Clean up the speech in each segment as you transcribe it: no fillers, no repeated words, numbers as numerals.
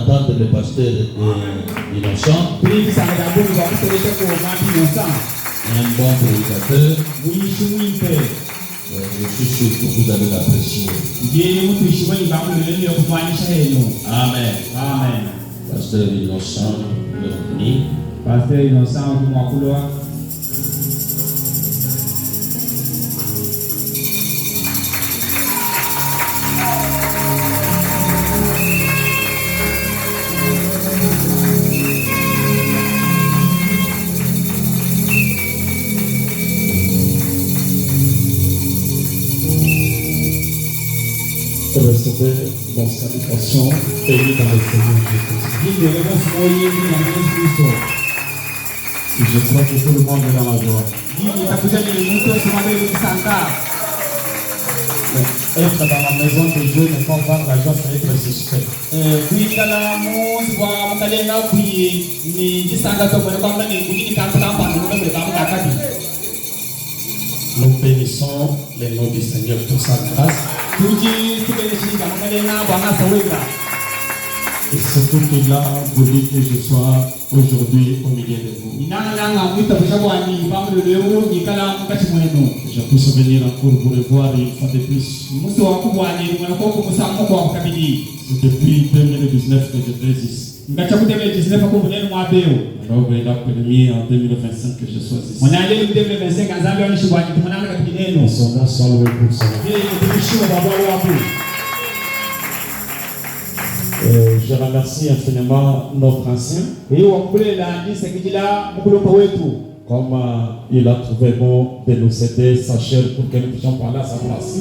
d'entendre le pasteur Innocent. Un bon prédicateur. Je suis sûr que vous allez l'apprécier. Amen. Amen. Pasteur Innocent, bienvenue. Pasteur Innocent, vous recevez vos salutations bénies dans le Seigneur Jésus. Je crois que tout le monde est dans la joie. Être dans la maison de Dieu ne pas voir la joie, c'est être suspect. Nous bénissons les noms du Seigneur pour sa grâce. Et surtout qu'il a voulu que je sois aujourd'hui au milieu de vous. Je puisse venir encore vous revoir une fois de plus. C'est depuis 2019 que je résiste. Alors il a permis en 2025 que je sois ici. Son nom soit loué pour son nom. Je remercie infiniment notre ancien. Comme il a trouvé bon de nous céder sa chair pour que nous puissions parler à sa place.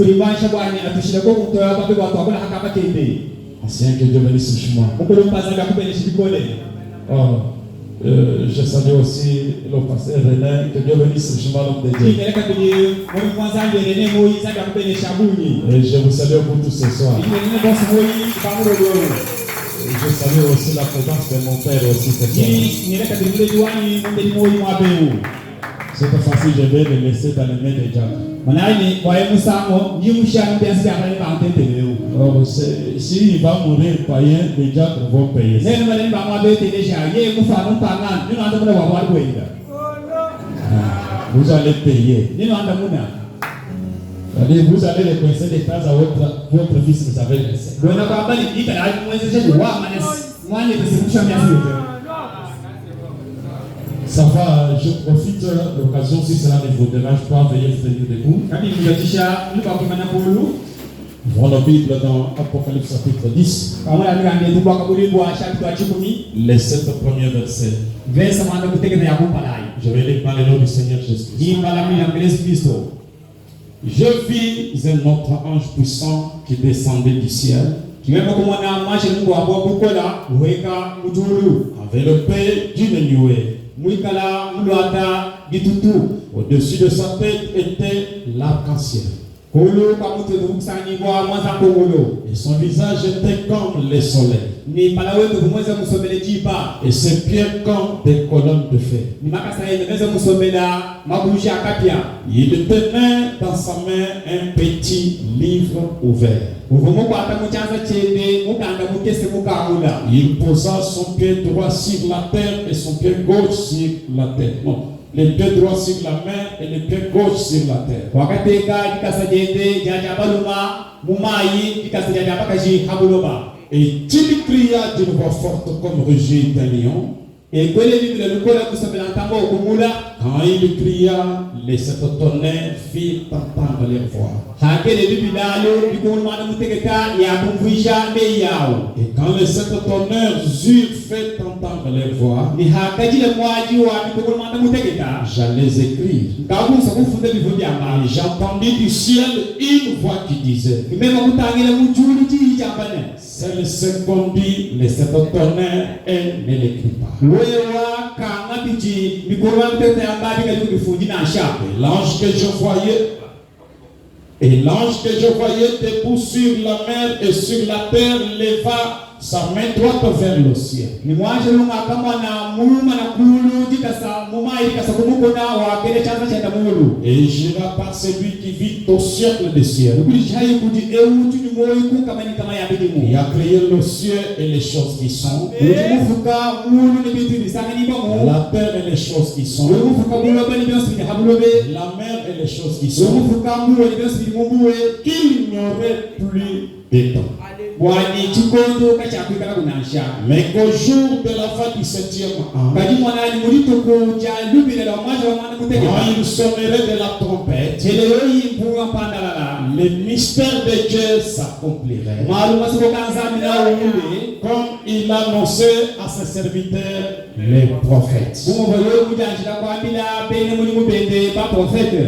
Ancien, que Dieu bénisse sur moi. Je salue aussi le pasteur René, que Dieu bénisse sur moi, l'homme de Dieu. Et je vous salue pour tous ce soir. Je salue aussi la présence de mon père aussi ce soir. Cette fois-ci, je vais le laisser dans les mains de Dieu. Alors, s'il va mourir païen, les diacres vont payer. Vous allez payer. Vous allez les coincer des phrases à votre fils, vous avez laissé. Ça va, je profite de l'occasion, si cela ne vous dérange pas, veuillez venir debout. Ouvrons la Bible dans Apocalypse chapitre 10. Les 7 premiers versets. Je vais lire par le nom du Seigneur Jésus-Christ. Je vis un autre ange puissant qui descendait du ciel, enveloppé d'une nuée. Au-dessus de sa tête était l'arc-en-ciel. Et son visage était comme le soleil. Et ses pieds comme des colonnes de feu. Il tenait dans sa main un petit livre ouvert. Il posa son pied droit sur la terre et son pied gauche sur la terre. Non, les pieds droits sur la main et les pieds gauche sur la terre. Et il cria d'une voix forte comme rugit d'un lion. Quand il cria, les 7 tonnerres firent entendre leur voix. Et quand les 7 tonnerres eurent fait entendre leur voix, j'allais écrire. Et j'entendis du ciel une voix qui disait: celle conduit les 7 tonnerres, elle ne l'écrit pas. Et l'ange que je voyais debout sur la mer et sur la terre leva sa main droite vers le ciel. Ni mwaje lunga kama na muluma na kulu dikasa mumai dikasa kumukona wa kile chanza cha mulu. Et j'irai par celui qui vit au siècle des cieux. Il a créé le ciel et les choses qui sont. La terre et les choses qui sont. La mer et les choses qui sont. Qu'il n'y aurait plus de temps. Mais qu'au jour de la fin du 7e an, quand il sonnerait de la trompette, le mystère de Dieu s'accomplirait. Comme il annonçait à ses serviteurs, les prophètes.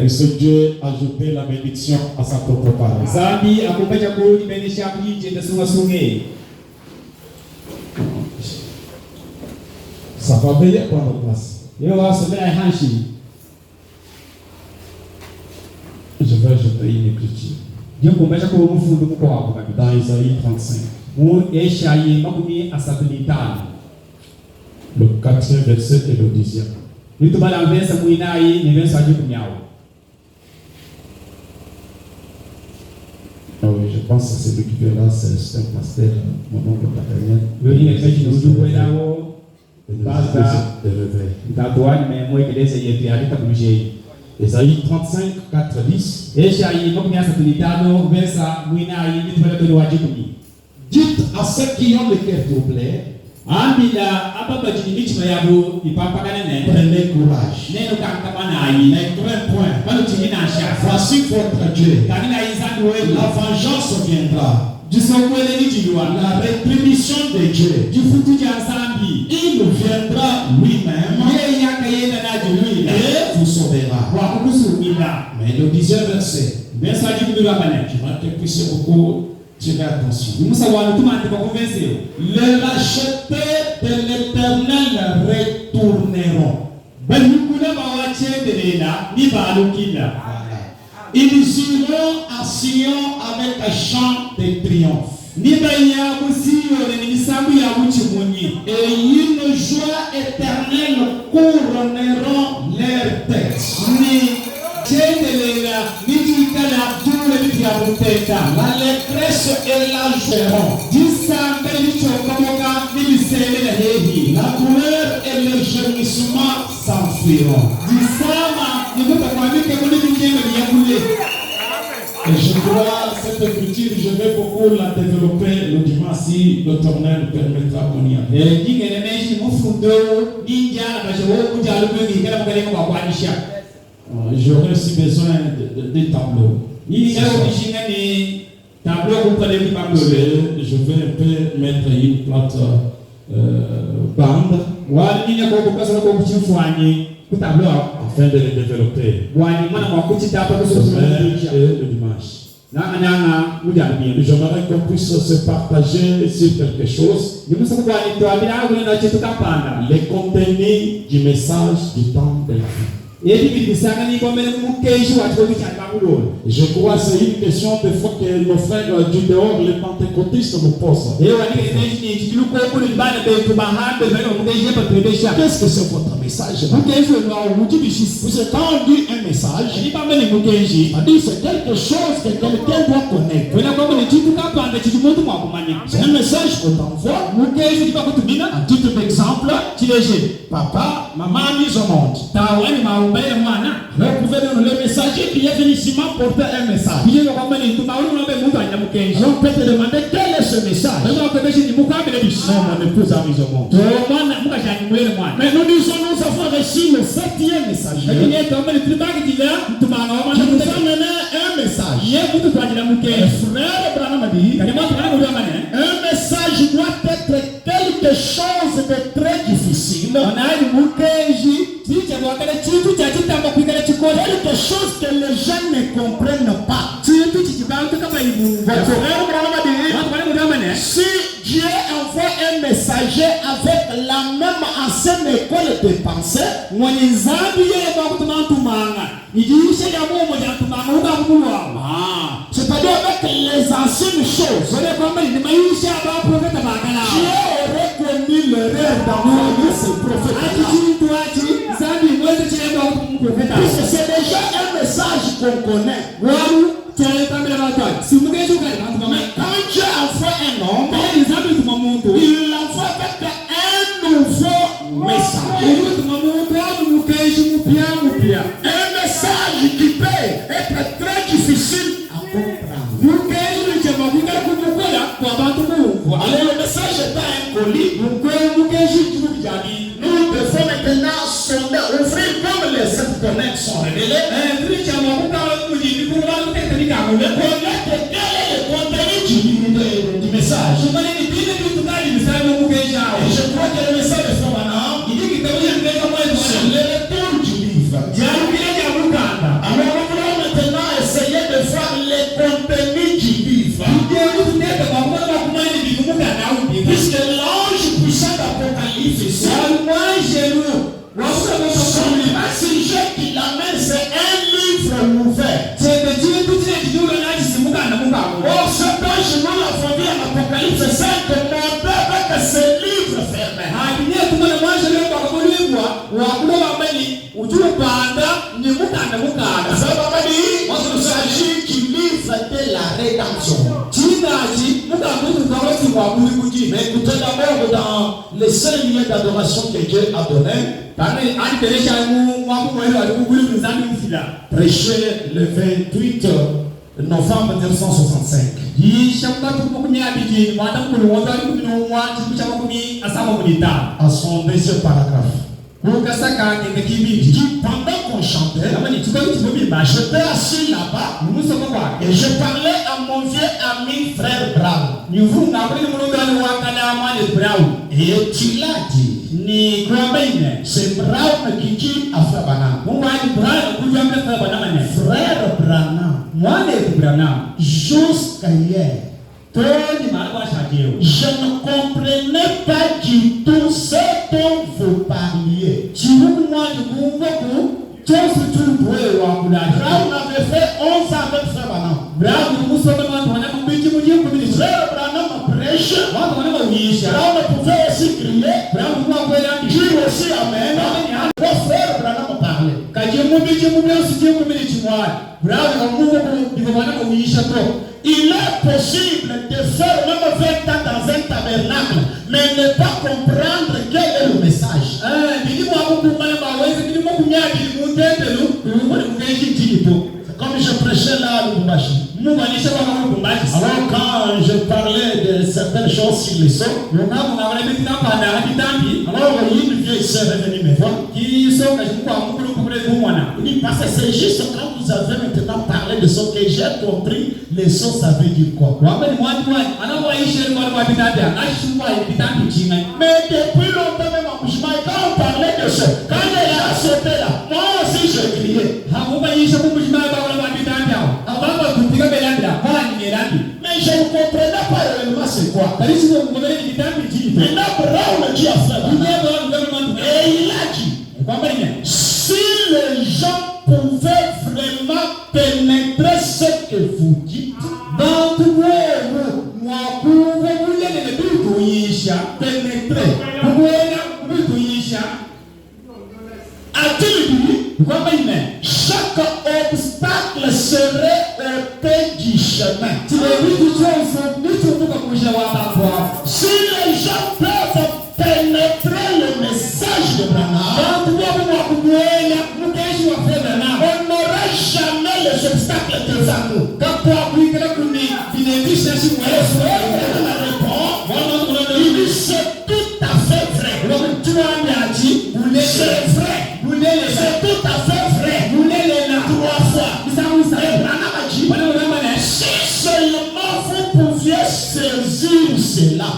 Puisse Dieu ajouter la bénédiction à sa propre parole. Ça va veiller pour notre place. Je vais ajouter une écriture. Dans Isaïe 35. Le 4e verset et le 10e. Ah oui, je pense que c'est celui qui verra, c'est un pasteur, mon oncle paternel. Isaïe 35, 4, 10. Dites à ceux qui ont le cœur troublé, prenez courage. Ne craignez point. Voici votre Dieu. La vengeance viendra. La rétribution de Dieu. Il viendra lui-même et vous sauvera. Mais le 10e verset, j'aimerais que puisse beaucoup tirer attention. Les rachetés de l'Éternel retourneront. Ils iront à Sion avec un chant de triomphe. Et une joie éternelle couronneront leurs têtes. L'allégresse et la joie. La douleur et le gémissement s'enfuiront. Et je crois cette écriture, je vais beaucoup la développer le dimanche si l'Éternel permettra qu'on y aille. J'aurais aussi besoin de tableaux. Je vais un peu mettre une plate bande afin de les développer. Le dimanche. J'aimerais qu'on puisse se partager sur quelque chose. Les contenus du message du temps de la vie. Je crois que c'est une question des fois que nos frères du dehors, les pentecôtistes, nous posent. Qu'est-ce que c'est votre message? Quand on dit un message, c'est quelque chose que quelqu'un doit connaître. C'est un message qu'on t'envoie. À titre d'exemple, papa, maman, mise au monde. Vous pouvez donner le messager qui est venu ici porter un message. Alors peut te demander quel est ce message. Non, mon épouse a mis au monde. Mais nous disons, nous avons reçu le 7e messager. Qui nous a mené un message. Frère Branham a dit, un message doit être quelque chose de très difficile. Quelque chose que les gens ne comprennent pas. Si Dieu envoie un messager avec la même ancienne école de pensée, c'est-à-dire avec les anciennes choses, d'envoyer ses prophètes. Puisque c'est déjà un message qu'on connaît. Mais quand Dieu envoie un homme, il l'envoie avec un nouveau message. Un message qui peut être très difficile à comprendre. Alors le message est pas un colis. Nous devons maintenant sonder, ouvrir comme les 7 fenêtres sont révélées. Connaître quel est le contenu du message. Et je crois que le message de Fromanam, c'est le retour du livre. Alors nous voulons maintenant essayer de voir les contenus du livre. Puisque l'ange puissant d'Apocalypse ici, son sujet qu'il amène, c'est un livre ouvert. Or, ce dont je nous l'avons vu en Apocalypse 5, demandait avec ce livre fermé. Ça va dire, il s'agit du livre de la rédemption. Mais écoutez d'abord dans les 5 lieux d'adoration que Dieu a donné, prêché le 28 novembre 1965. À son deuxième paragraphe. Pendant qu'on chantait, j'étais assis là-bas et je parlais à mon vieux ami frère Brown. Et tu l'as dit. C'est Brown qui dit à frère Branham. Frère Branham, jusqu'à hier, je ne comprenais pas du tout ce dont vous parliez. Brown avait fait 11 ans avec frère Branham. Frère Branham prêche. Brown pouvait aussi crier. Dire aussi amen. Frère Branham parlait. Il est possible de faire même 20 ans dans un tabernacle, mais ne pas comprendre quel est le message. Comme je prêchais là à Lubumbashi. Alors quand je parlais de certaines choses sur les sons, alors une vieille sœur est venue me voir. Il dit parce que c'est juste quand vous avez maintenant parlé de ce que j'ai compris, les sons ça veut dire quoi. Mais depuis longtemps même en Bushma, quand on parlait de ça, quand il a sauté là, moi aussi je criais. Mais je ne comprenais pas réellement c'est quoi. Maintenant Brown dit à frère, et il a dit, si les gens pouvaient vraiment pénétrer ce que vous dites, pénétrer, a-t-il dit, chaque obstacle serait épais du chemin. Si les gens peuvent pénétrer le message de Branham, on n'aura jamais les obstacles devant nous. Il dit c'est tout à fait vrai. C'est vrai. C'est tout à fait vrai. 3 fois. Si seulement vous pouviez saisir cela,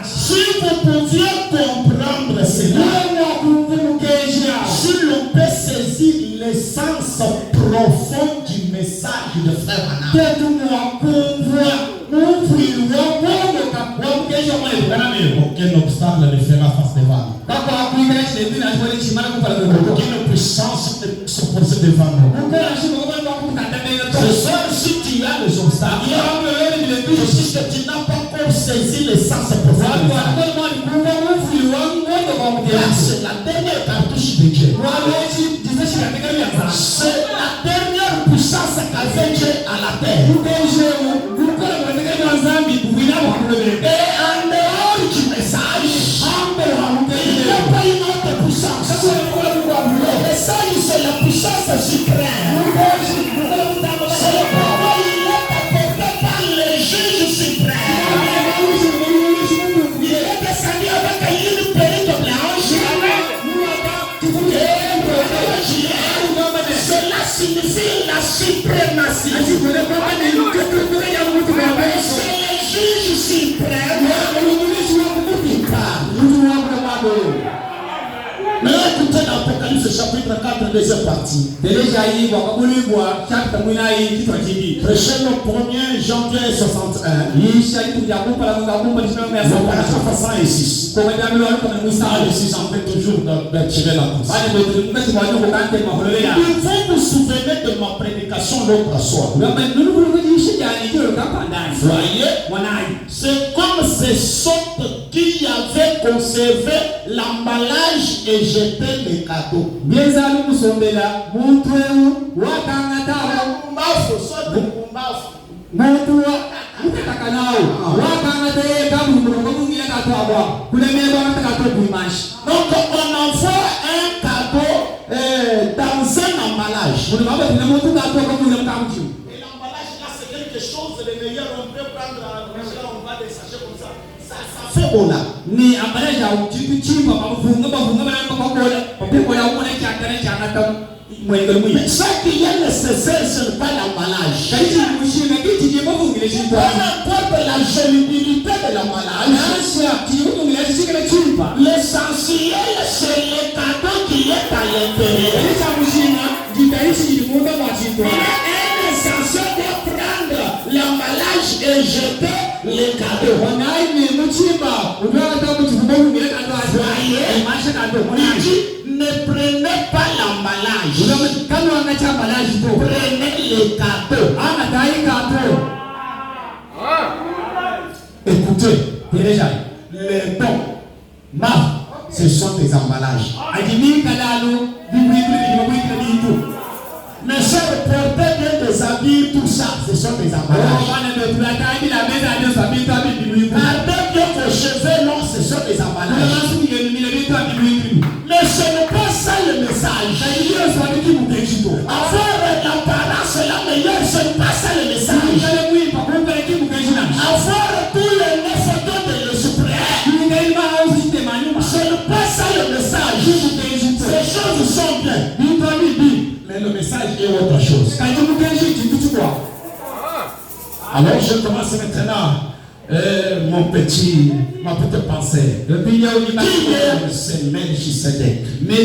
si vous pouviez comprendre cela, si l'on peut saisir l'essence profonde du message de frère Branham, aucun obstacle ne fera face devant nous. Aucune puissance ne s'oppose devant nous. Ce soir, si tu as des obstacles, Je sais que tu n'as pas encore saisi le sens profond. C'est la dernière cartouche de Dieu. C'est la dernière puissance qu'avait Dieu à la terre. Et en dehors du message, il n'y a pas une autre puissance. Le message, c'est la puissance suprême. C'est le pouvoir, il est apporté par le juge suprême. Il est descendu avec une perruque blanche. Cela signifie la suprématie. C'est le juge suprême qui parle. Mais écoutez l'Apocalypse chapitre 4, deuxième partie. Prêchez le 1er janvier 61. Le paragraphe 106. Je suis en train toujours d'attirer la pensée. Vous vous souvenez de ma prédication l'autre soir. Voyez, c'est comme ces sortes qui avaient conservé l'emballage et jeté les cadeaux. Donc on envoie un cadeau dans un emballage. Et l'emballage là c'est quelque chose de meilleur. On peut prendre on va des sachets comme ça. Ça fait bon là. Mais ce qui est nécessaire, ce n'est pas l'emballage. Peu importe la gélibilité de l'emballage, l'essentiel c'est le cadeau qui est à l'intérieur. L'essentiel de prendre l'emballage et jeter les cadeaux. Il dit, ne prenez pas l'emballage. Prenez les cadeaux. Écoutez, les dons, ce sont des emballages. Mais ça porter bien des habits, tout ça, ce sont des emballages. Gardez bien vos cheveux longs, ce sont des emballages. Mais ce n'est pas ça le message. Avoir l'apparence la meilleure, ce n'est pas ça le message. Avoir tous les 9 dons de le suprême, ce n'est pas ça le message. Ces choses sont bien. Mais le message est autre chose. Alors je commence maintenant ma petite pensée. Qui est c'est Melchisedec. Le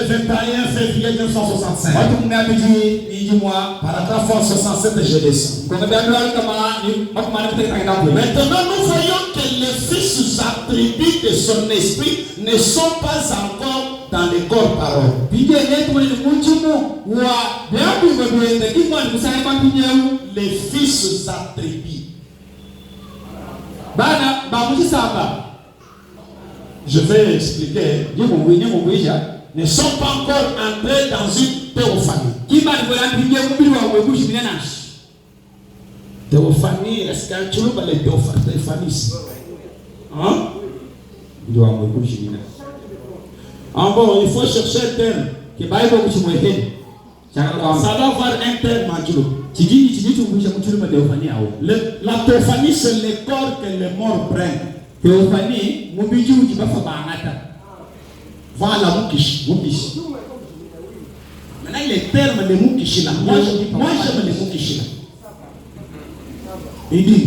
21 février 1965. Paragraphe 67, je descends. Maintenant, nous voyons que les fils attributs de son esprit ne sont pas encore dans les corps paroles. Les fils attributs. Je vais expliquer. Ne sont pas encore entrés dans une théophanie. Théophanie, est-ce que tu veux les théophanies? Hein? Bon, il faut chercher un terme. Ça doit avoir un terme, Madjou. La théophanie, c'est le corps que les morts prennent. Voilà Mukishi. Maintenant, les termes de Mukishi là. Moi, j'aime les Mukishi là. Il dit,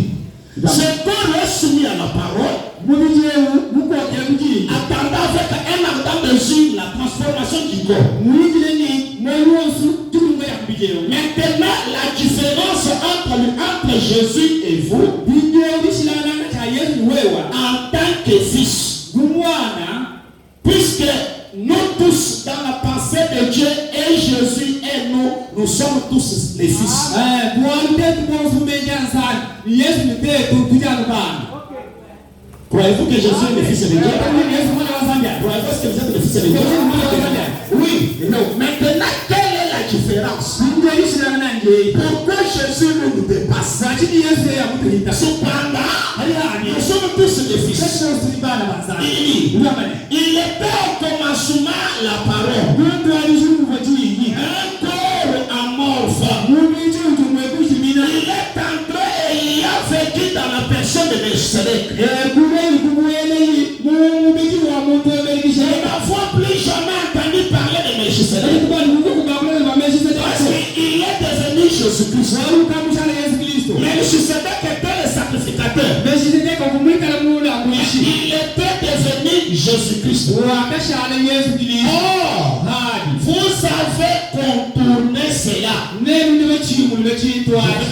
ce corps est soumis à la parole. Attendant avec un ardent désir la transformation du corps. Maintenant, la différence entre Jésus et vous, en tant que fils, puisque nous tous, dans la pensée de Dieu, et Jésus et nous sommes tous les fils. Yesu mtetu tujana bana. Croyez-vous que Jésus est le Fils de Dieu? Yesu mwana wa Zambia. Croyez-vous que vous êtes le Fils de Dieu? Oui, non. Maintenant, quelle est la différence? Pourquoi Jésus nous dépasse? Cependant, nous sommes tous des fils. Il était au commencement la parole. Un corps amorphe. Il est entré et il a vécu dans la personne de Melchizedek. Je n'avons plus jamais entendu parler de Melchizedek. Parce qu'il est devenu Jésus-Christ. Melchizedek était le sacrificateur. Il était devenu Jésus-Christ. Oh, vous avez contourné cela. Je vais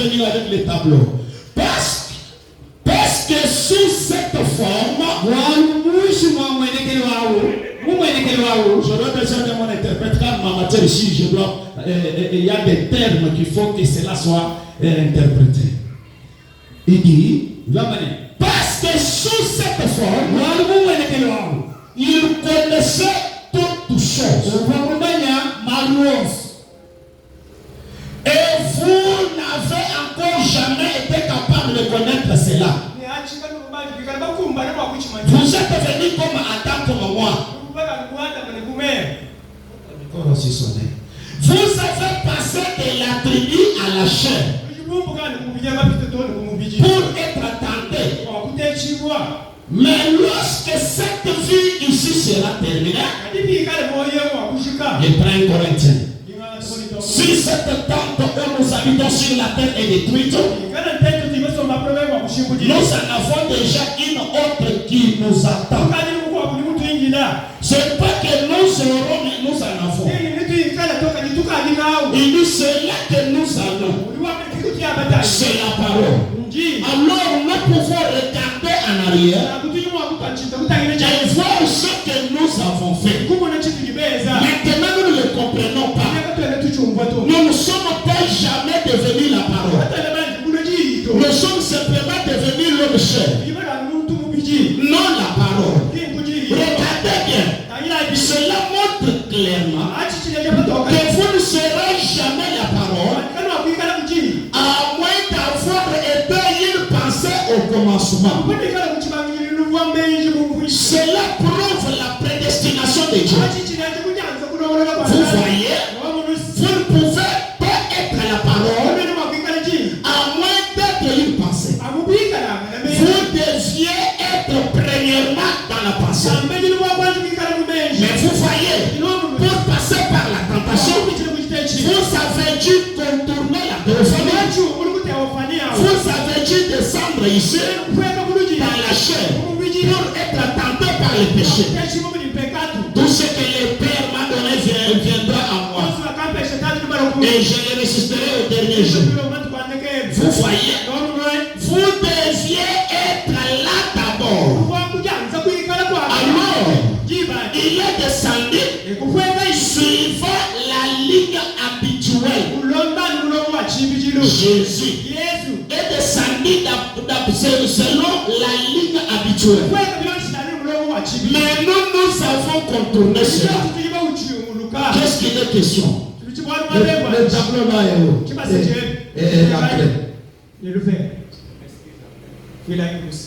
venir avec les tableaux. Parce que sous cette forme, j'aurais besoin de mon interprète car ma matière ici, il y a des termes qu'il faut que cela soit interprété. Il dit, parce que sous cette forme, il connaissait toutes choses. Et vous n'avez encore jamais été capable de connaître cela. Vous êtes venu comme Adam, comme moi. Vous avez passé de la tribu à la chair pour être tenté. Mais lorsque cette vie ici sera terminée, je prends un Corinthien. Si cette tente où nous habitons sur la terre est détruite, nous en avons déjà une autre qui nous attend. C'est pas que nous aurons, mais nous en avons. Il dit c'est là que nous allons. C'est la parole. Alors nous pouvons regarder en arrière et voir ce que nous avons fait. Maintenant nous ne le comprenons pas. Nous ne sommes pas jamais devenus la parole. Nous sommes simplement devenus l'homme chair. Non la parole. Regardez bien. Cela montre clairement que vous ne serez jamais la parole à moins d'avoir été une pensée au commencement. Cela prouve la prédestination de Dieu. Vous voyez, vous ne pouvez pas être la parole à moins d'être une pensée. Vous deviez être premièrement dans la pensée. Mais vous voyez, pour passer par la tentation, vous avez dû contourner la théophanie. Vous avez dû descendre ici dans la chair pour être tenté par le péché. Tout ce que le Père m'a donné viendra à moi. Et je le résisterai au dernier jour. Vous voyez, vous deviez être là d'abord. Alors, il est descendu suivant la ligne habituelle. Jésus est descendu selon la ligne habituelle. Mais nous avons contourné cela. Qu'est-ce qu'il est question? Le tableau là est où? Et l'entrée. Le verre. Il a une pousse.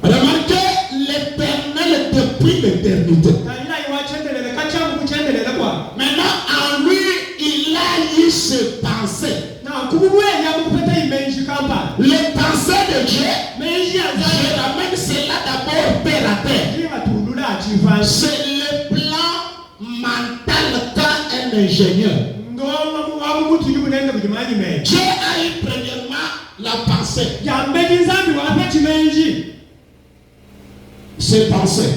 Remarquez l'Éternel depuis l'éternité. Maintenant, en lui, il a eu ses pensées. Les pensées de Dieu, je ramène cela d'abord terre à terre. C'est le plan mental qu'a un ingénieur. Dieu a eu premièrement la pensée. Ses pensées.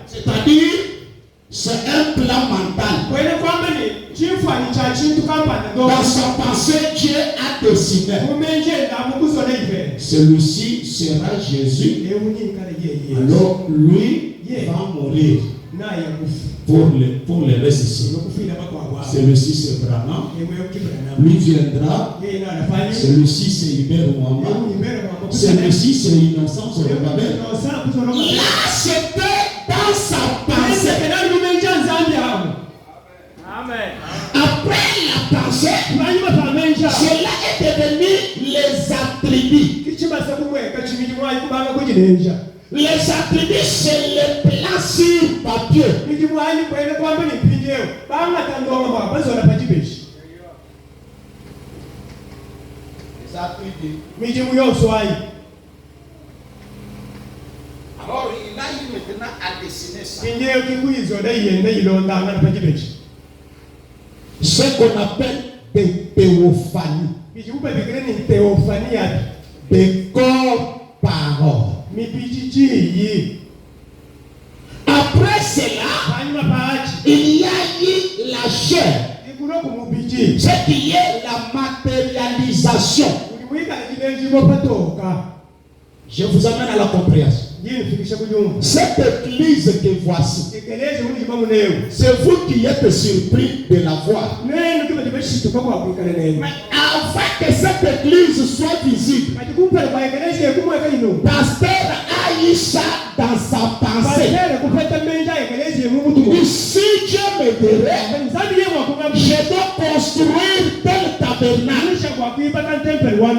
C'est-à-dire, c'est un plan mental. Dans sa pensée, Dieu a dessiné. Celui-ci sera Jésus. Alors, lui va mourir pour les restes ici. Celui-ci c'est Branham. Lui viendra. Celui-ci c'est Hubert Ouamba. Celui-ci c'est Innocence Robabel. Là, c'était dans sa pensée. Après la pensée, cela est devenu les attributs. Les attributs, c'est les plans sur papier. Les attributs. Alors, il a eu maintenant à dessiner ça. Ce qu'on appelle des théophanies. Des corps-paroles. Après cela, il y a eu la chair. Ce qui est la matérialisation. Je vous amène à la compréhension. Cette église que voici, c'est vous qui êtes surpris de la voir. Mais afin que cette église soit visible, pasteur a eu ça dans sa pensée. Si Dieu me dirait, je dois construire tel tabernacle.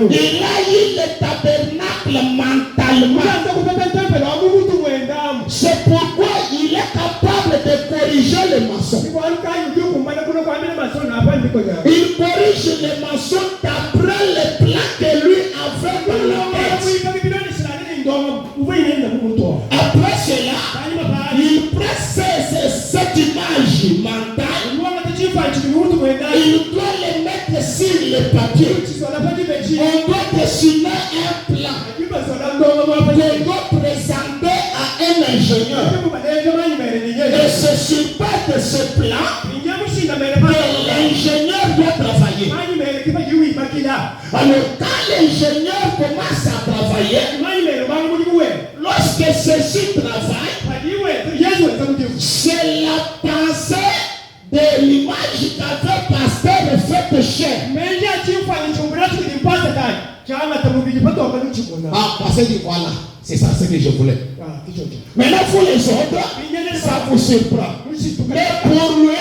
Il a eu le tabernacle mentalement. C'est pourquoi il est capable de corriger les maçons. Il corrige les maçons d'après les plans que lui avait dans la tête. Après cela, il presse cette image mentale. Il doit les mettre sur le papier. On doit dessiner un plan. On doit présenter à un ingénieur. Et c'est sur base de ce plan que l'ingénieur doit travailler. Alors quand l'ingénieur commence à travailler, lorsque ceci travaille, c'est la pensée de l'image qu'avait pasteur fait chair. Ah, parce que voilà, c'est ça ce que je voulais. Maintenant, pour les autres, ça vous surprend. Mais pour lui,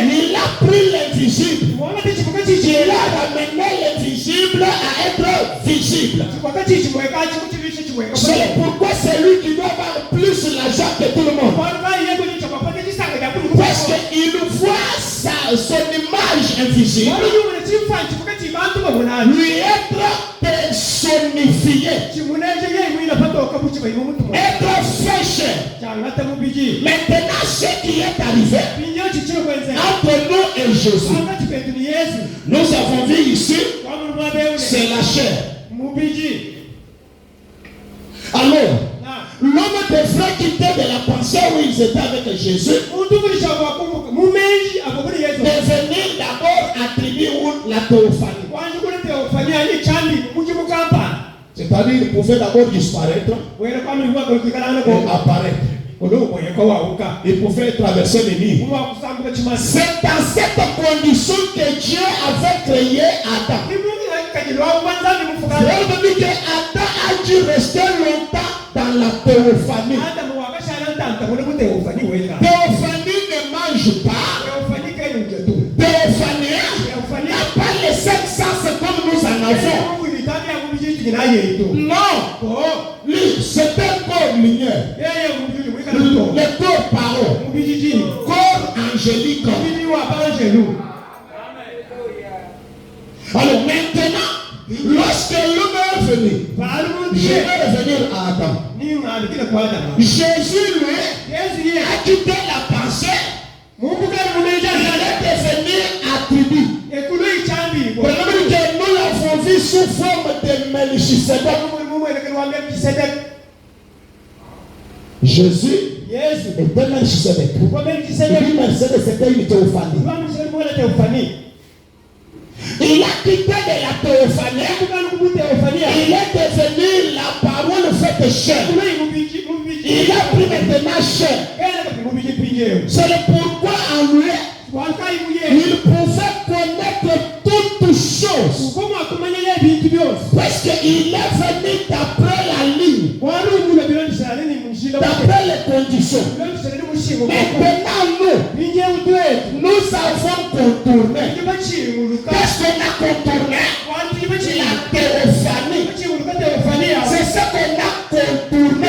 il a pris l'invisible. Il a ramené l'invisible à être visible. C'est pourquoi c'est lui qui doit avoir plus l'argent que tout le monde. Parce qu'il voit son image invisible lui être personnifié, être fait chair. Maintenant, ce qui est arrivé entre nous et Jésus, nous avons vu ici, c'est la chair. Alors, l'homme devrait quitter de la pensée où ils étaient avec Jésus, devenir d'abord attribué ou la théophanie. C'est-à-dire qu'il pouvait d'abord disparaître et apparaître. Il pouvait traverser les nids. C'est dans cette condition que Dieu avait créé Adam. Adam a dû rester longtemps dans la théophanie. Théophanie ne mange pas. Théophanie n'a pas les 5 sens comme nous en avons. Non, c'est un corps lumière. Le corps parole. Corps angélique. Alors maintenant, lorsque l'homme est venu, je vais revenir à Adam. Jésus, lui, a quitté la pensée. Il allait devenir attribut. Nous l'avons vu sous forme de Melchisedec. Jésus Yesu. était Melchisedec. Kwa Melchisedek. Lui, Melchisedec, c'était une théophanie. Kwa Melchisedek mwana théophanie. Il a quitté de la théophanie. Il est devenu la parole faite chair. Il a pris maintenant chair. C'est le pourquoi en lui, il pouvait connaître toutes choses. Parce qu'il est venu d'après la ligne, d'après les conditions. Maintenant, nous avons contourné. Qu'est-ce qu'on a contourné? La théophanie. C'est ce qu'on a contourné.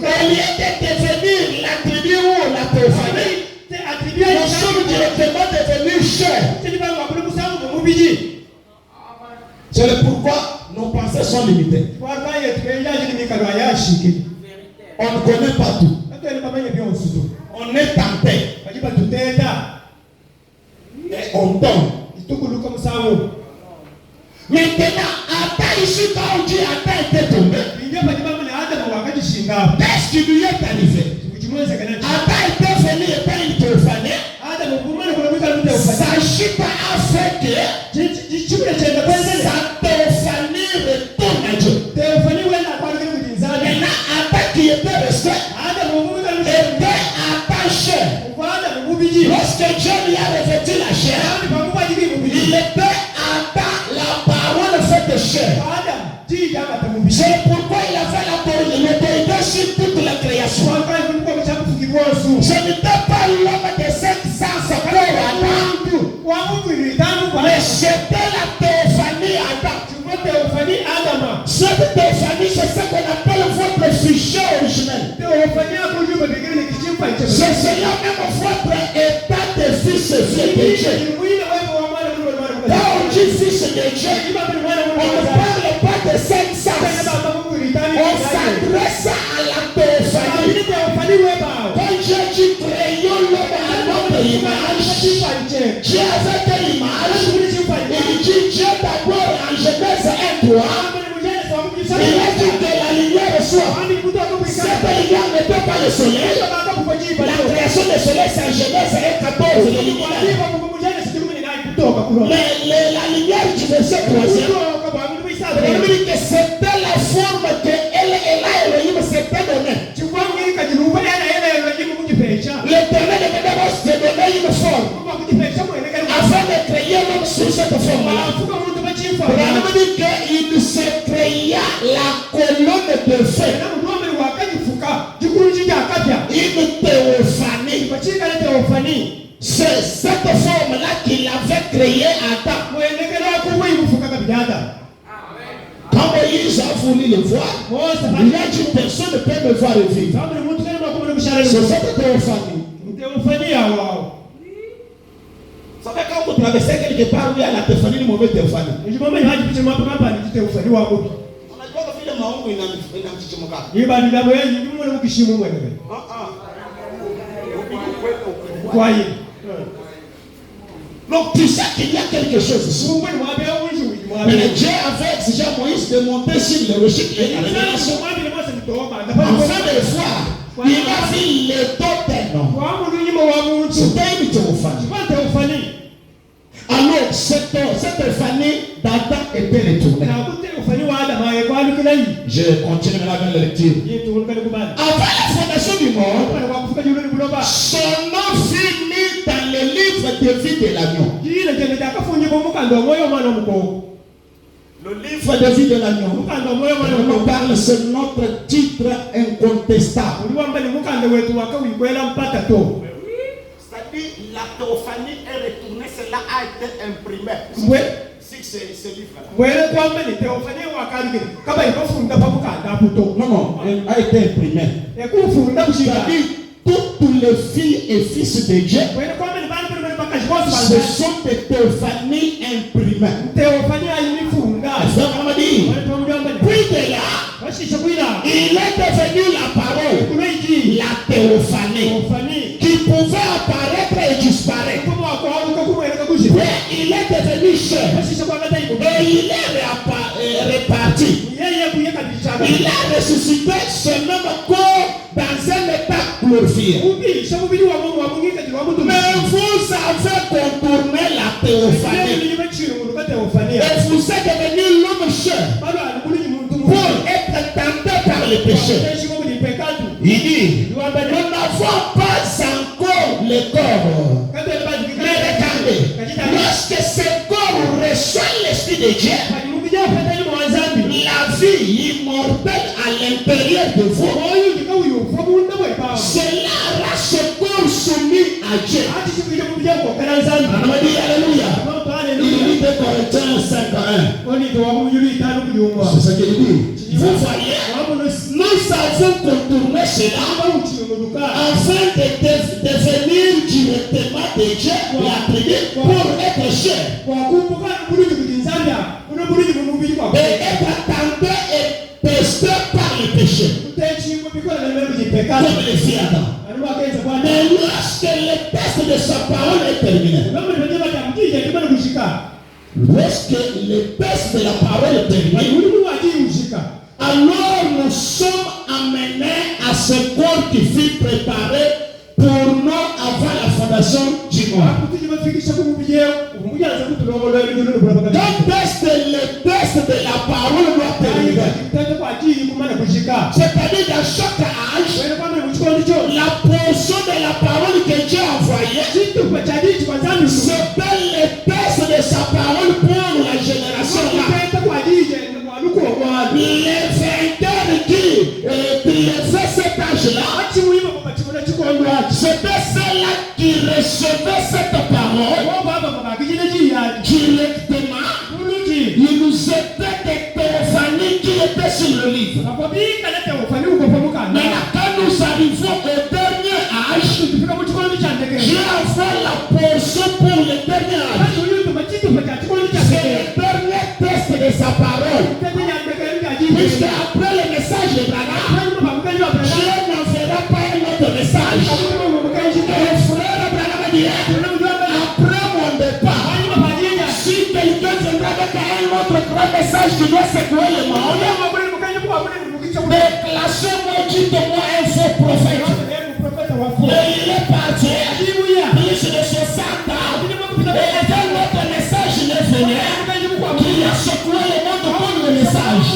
Au lieu de devenir la tribu ou la théophanie, nous sommes directement devenus chers. C'est le pourquoi nos pensées sont limitées. On ne connaît pas tout. On est tenté. Et on tombe. Maintenant, Adam ici, quand on dit Adam était tombé, qu'est-ce qui lui est arrivé? Adam était venu et pas une théophanie. S'agit pas à faire que sa théophanie retourne à Dieu. Maintenant, Adam qui était resté était attaché. Lorsque Dieu lui a revêtu la chair, il était Adam, la parole faite chair. C'est pourquoi il avait l'autorité sur toute la création. Ce n'était pas l'homme de 500 corps Adam, mais c'était la théophanie Adam. Cette théophanie, c'est ce qu'on appelle votre fichier originel. C'est cela même votre état de fils et fille de Dieu. Quand on dit fils de Dieu, on ne parle pas de 500. On s'adresse à la théophanie. Quand Dieu dit créons l'homme à notre image, Dieu avait quelle image? Il dit Dieu d'abord en Genèse 1:3. Il a dit que la lumière soit. Cette lumière n'était pas le soleil. La création du soleil, c'est en Genèse 1:14. Mais la lumière du verset 3e, il dit que c'était la forme que Elohim s'était donnée. L'Éternel devait d'abord se donner une forme afin de créer l'homme sous cette forme-là. Il dit qu'il se créa la colonne de feu. Une théophanie. C'est cette forme-là qu'il avait créée Adam. Quand Moïse a voulu le voir, il a dit personne ne peut me voir et vivre. C'est cette théophanie. Ça fait quand vous traversez quelque part où il y a la théophanie, une mauvaise théophanie. On a pas de film où il y a donc tu sais qu'il y a quelque chose ici. Mais Dieu avait exigé à Moïse de monter sur le rocher qui est à la révélation. Afin de voir, il a vu les deux noms. C'était une théophanie. Alors cette théophanie d'Adam était retournée. Je continue maintenant la lecture. Avant la fondation du monde, son nom fut mis dans le livre de vie de l'agneau. Le livre de vie de l'agneau. On parle, c'est notre titre incontestable. C'est-à-dire, la théophanie est retournée, cela a été imprimé. Oui. C'est ce livre-là. Non, elle a été imprimée. C'est-à-dire, toutes les filles et fils de Dieu, ce sont des théophanies imprimées. Puis de là, il est devenu la parole, la théophanie, qui pouvait apparaître et disparaître. Mais il est devenu cher et il est reparti. Il a ressuscité ce même corps dans un état glorifier. ubisha mubiri wa Mungu wamungika wa mtu. Mais vous avez contourné la théophanie. Et vous êtes devenu l'homme cher pour être tenté par le péché. Il dit, nous n'avons pas encore le corps. Mais regardez, lorsque ce corps reçoit l'Esprit de Dieu, la vie immortelle à l'intérieur de vous, cela rend ce corps soumis à Dieu. On dit Alléluia. Il dit de Corinthiens 5:1. C'est ce qu'il dit. Vous voyez, nous avons contourné cela afin de devenir directement de Dieu pour être cher. Et être tenté et testé par le péché. Comme les filles Adam. Mais lorsque le test de sa parole est terminé, lorsque le test de la parole est terminé, alors nous sommes amenés à ce corps qui fut préparé pour nous avant la fondation du monde. Donc le test de la parole doit terminer. C'est-à-dire dans chaque âge, la portion de la parole que Dieu a envoyée, c'est le test de sa parole pour la génération là. Les vainqueurs qui fait cet âge-là, c'était ceux-là qui recevaient cette parole directement. Il nous était des théophanies qui étaient sur le livre. Mais quand nous arrivons au dernier âge, Dieu envoie la portion pour le dernier âge. C'est le dernier test de sa parole. Puisque après le message de Branham, Dieu n'enverra pas un autre message. Et frère Branham dit, après mon départ, si quelqu'un viendra avec un autre grand message qui doit secouer le monde, déclachez-moi, dites-moi un faux prophète. Et il est parti, plus de 60 ans, et un autre message il est venu, qui a secoué le monde comme le message.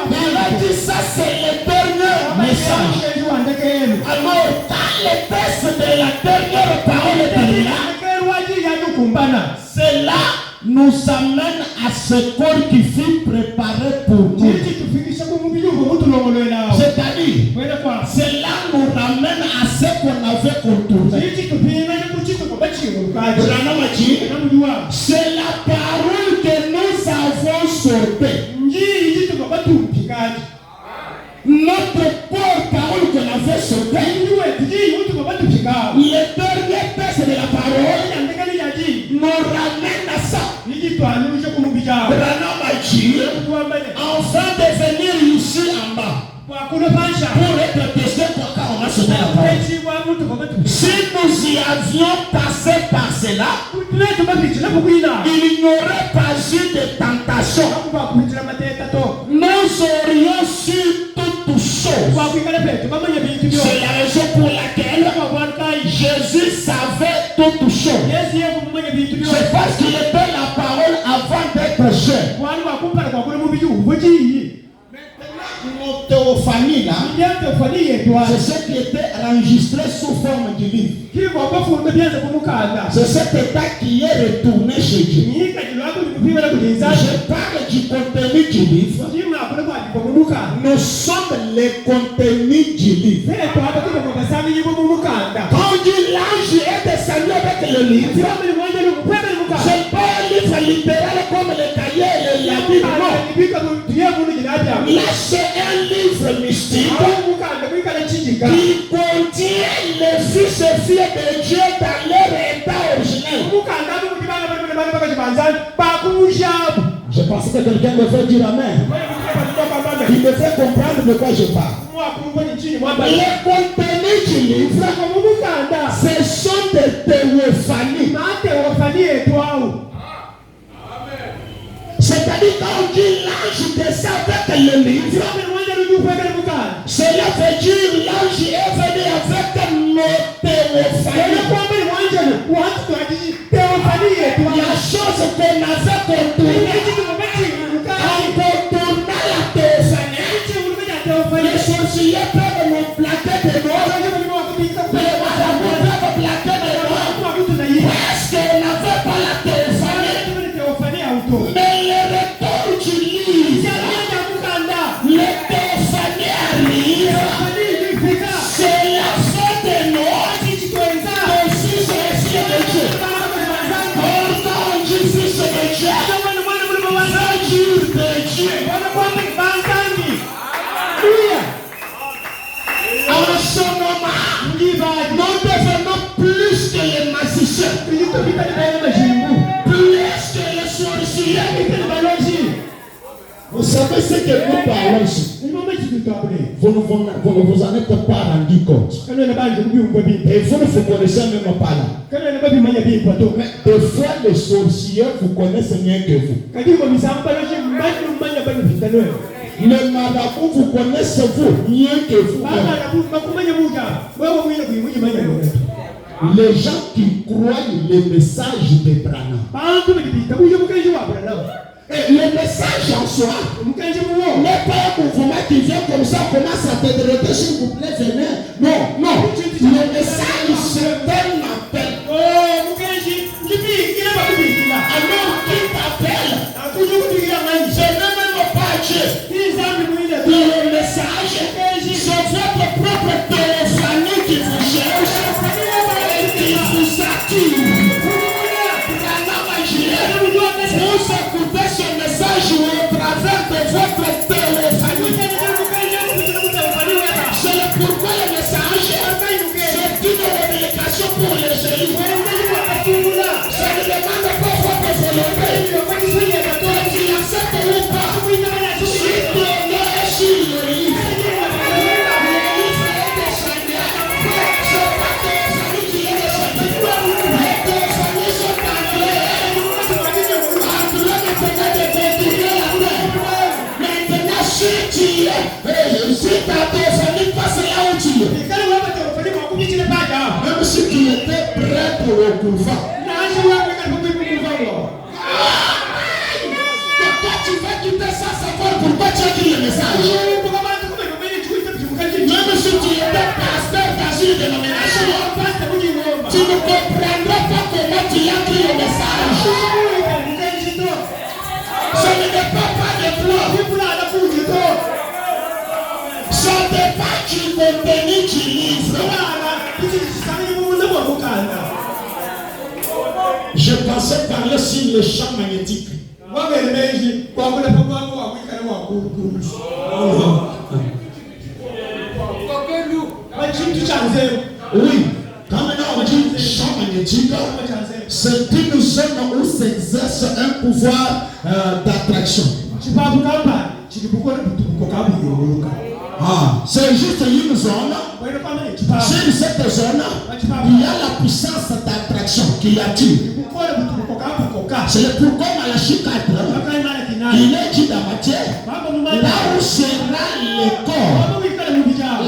Il a dit ça, c'est le dernier message. Alors, quand le test de la dernière parole est terminé, cela nous amène à ce corps qui fut préparé pour nous. C'est-à-dire, cela nous ramène à ce qu'on avait contourné. C'est la parole que nous avons sautée. Notre corps, parole qu'on avait sautée. Le dernier test de la parole nous ramène à ça. Enfin de venir ici en bas pour être testé pour quand on va sauter la parole. Si nous y avions passé par cela, il n'y aurait pas eu de tentation. Nous aurions su toutes choses. C'est la raison pour laquelle Jésus savait toutes choses. C'est parce qu'il était la parole avant d'être cher. Notre théophanie là, c'est ce qui était enregistré sous forme du livre. C'est cet état qui est retourné chez Dieu. Je parle du contenu du livre. Nous sommes les contenus du livre. Quand l'ange est descendu avec le livre, c'est pas un livre littéral comme le cahier et la Bible. Là, c'est un livre mystique qui contient les fils et filles de Dieu dans leur état originel. Je pensais que quelqu'un devait dire Amen. Il devait comprendre de quoi je parle. Les contenus du livre, ce sont des théophanies. C'est-à-dire quand on dit l'ange descend avec le livre, cela veut dire l'ange est venu avec théophanie. La chose qu'on avait contournée, en contournant la théophanie, les sorciers peuvent nous plaquer de mort, les marabouts peuvent plaquer de mort, parce qu'on n'avait pas la théophanie. Mais le retour du livre, le théophanie arrive, c'est la fin de Noël, de Fils et Fille de Dieu. Portant du Fils de Dieu, jour de Dieu. En ce moment, nous devenons plus que les magiciens, plus que les sorciers. Vous savez ce que nous parlons ici. Vous ne vous en êtes pas rendu compte. Et vous ne vous connaissez même pas là. Mais des fois, les sorciers vous connaissent mieux que vous. Les marabouts vous connaissent vous mieux que vous. Les gens qui croient les messages de Branham. Et le message en soi n'est pas un mouvement qui vient comme ça, commence à te dresser, s'il vous plaît, venez. Non, non. Le message, c'est un appel. Alors, qui t'appelle? Je n'aime même pas Dieu. Le message, c'est votre propre téléphonie qui vous cherche et qui vous attire. Vous écoutez ce message au travers de votre téléphonie. C'est pourquoi le message c'est une communication pour les jeunes. Ça ne demande pas votre volonté. Tu l'acceptes ou pas. Si tu es sur le livre, le livre est descendu. C'est pas téléphonie qui est descendu. Les téléphonie sont anglais. Maintenant, si tu es, si ta téléphonie passe là où tu es, même si tu étais prêt pour le couvent, pourquoi tu vas quitter ça, savoir pourquoi tu as dit le message? Même si tu étais pasteur dans une dénomination, tu ne comprendras pas comment tu as dit le message. Ce ne dépend pas de toi. Ça dépend du contenu du livre. Je pensais parler sur le champ magnétique. Oui, quand maintenant on dit champ magnétique, c'est une zone où s'exerce un pouvoir d'attraction. C'est juste une zone. C'est cette zone, il y a la puissance d'attraction qui attire. C'est pourquoi Malachie 4, il est dit dans Matthieu, là où sera le corps,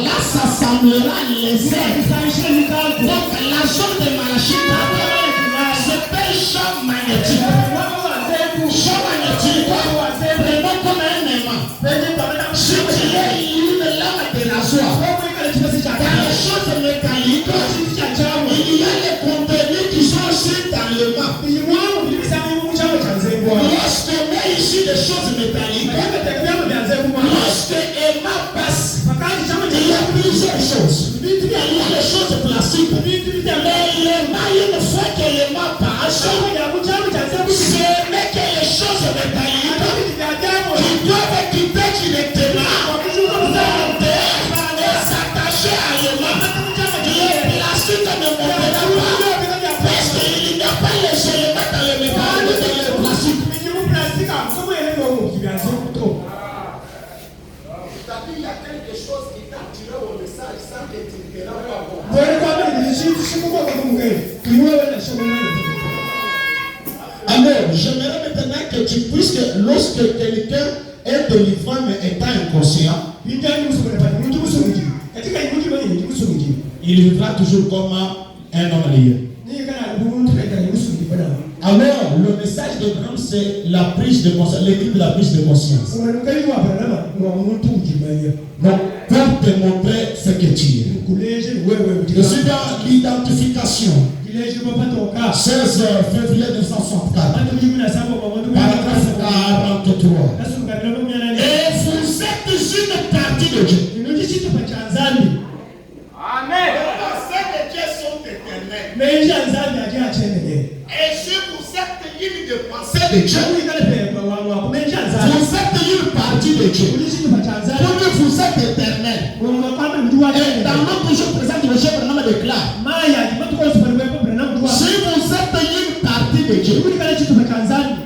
là s'assemblera les ailes. Donc la zone de Malachie 4, c'est un champ magnétique. Champ magnétique, prenons comme un aimant. Si tu es une lame de rasoir, dans les choses métalliques, il y a les contenus qui sont aussi dans le mât. Lorsque on met ici des choses métalliques, lorsque Emma passe, il y a plusieurs choses. Il y a les choses plastiques. Mais Emma, une fois que Emma passe, ce n'est que les choses métalliques qui doivent quitter directement et s'attacher à Emma. Les plastiques ne montera pas parce qu'il n'y a pas les éléments dans le métal de les plastiques. Il y a quelque chose qui t'a tiré au message sans que tu ne te rendes pas compte. Alors, j'aimerais maintenant que tu puisses que lorsque quelqu'un est délivré mais étant inconscient, il il vivra toujours comme un homme lié. Alors, le message de Branham, c'est la prise de conscience, l'équipe de la prise de conscience. Donc, pour te montrer ce que tu es. Je suis dans l'identification. 16 février 1964. Paragraphe 43. Et vous êtes une partie de Dieu. Amen. Les pensées de Dieu sont éternelles. Et si vous êtes une de pensée de Dieu, vous êtes une partie de Dieu. Pour que vous êtes éternel. Et dans notre jour présent, le chef Branham déclare: si vous êtes une partie de Dieu,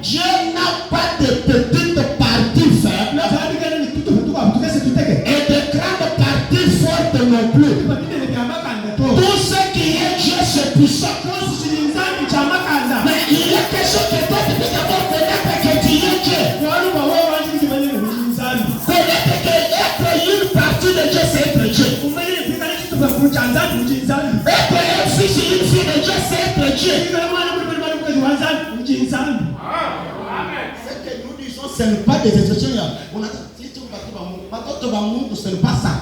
Dieu n'a pas de petite partie faible et de grande partie forte non plus. Tout ce qui est Dieu, c'est puissant. Mais il y a quelque chose que toi tu peux d'abord connaître que tu es Dieu. Connaître que être une partie de Dieu, c'est être Dieu. Être un fils et une fille de Dieu, c'est être Dieu. Ce que nous disons, ce n'est pas des expressions. On a dit tout ce n'est pas ça.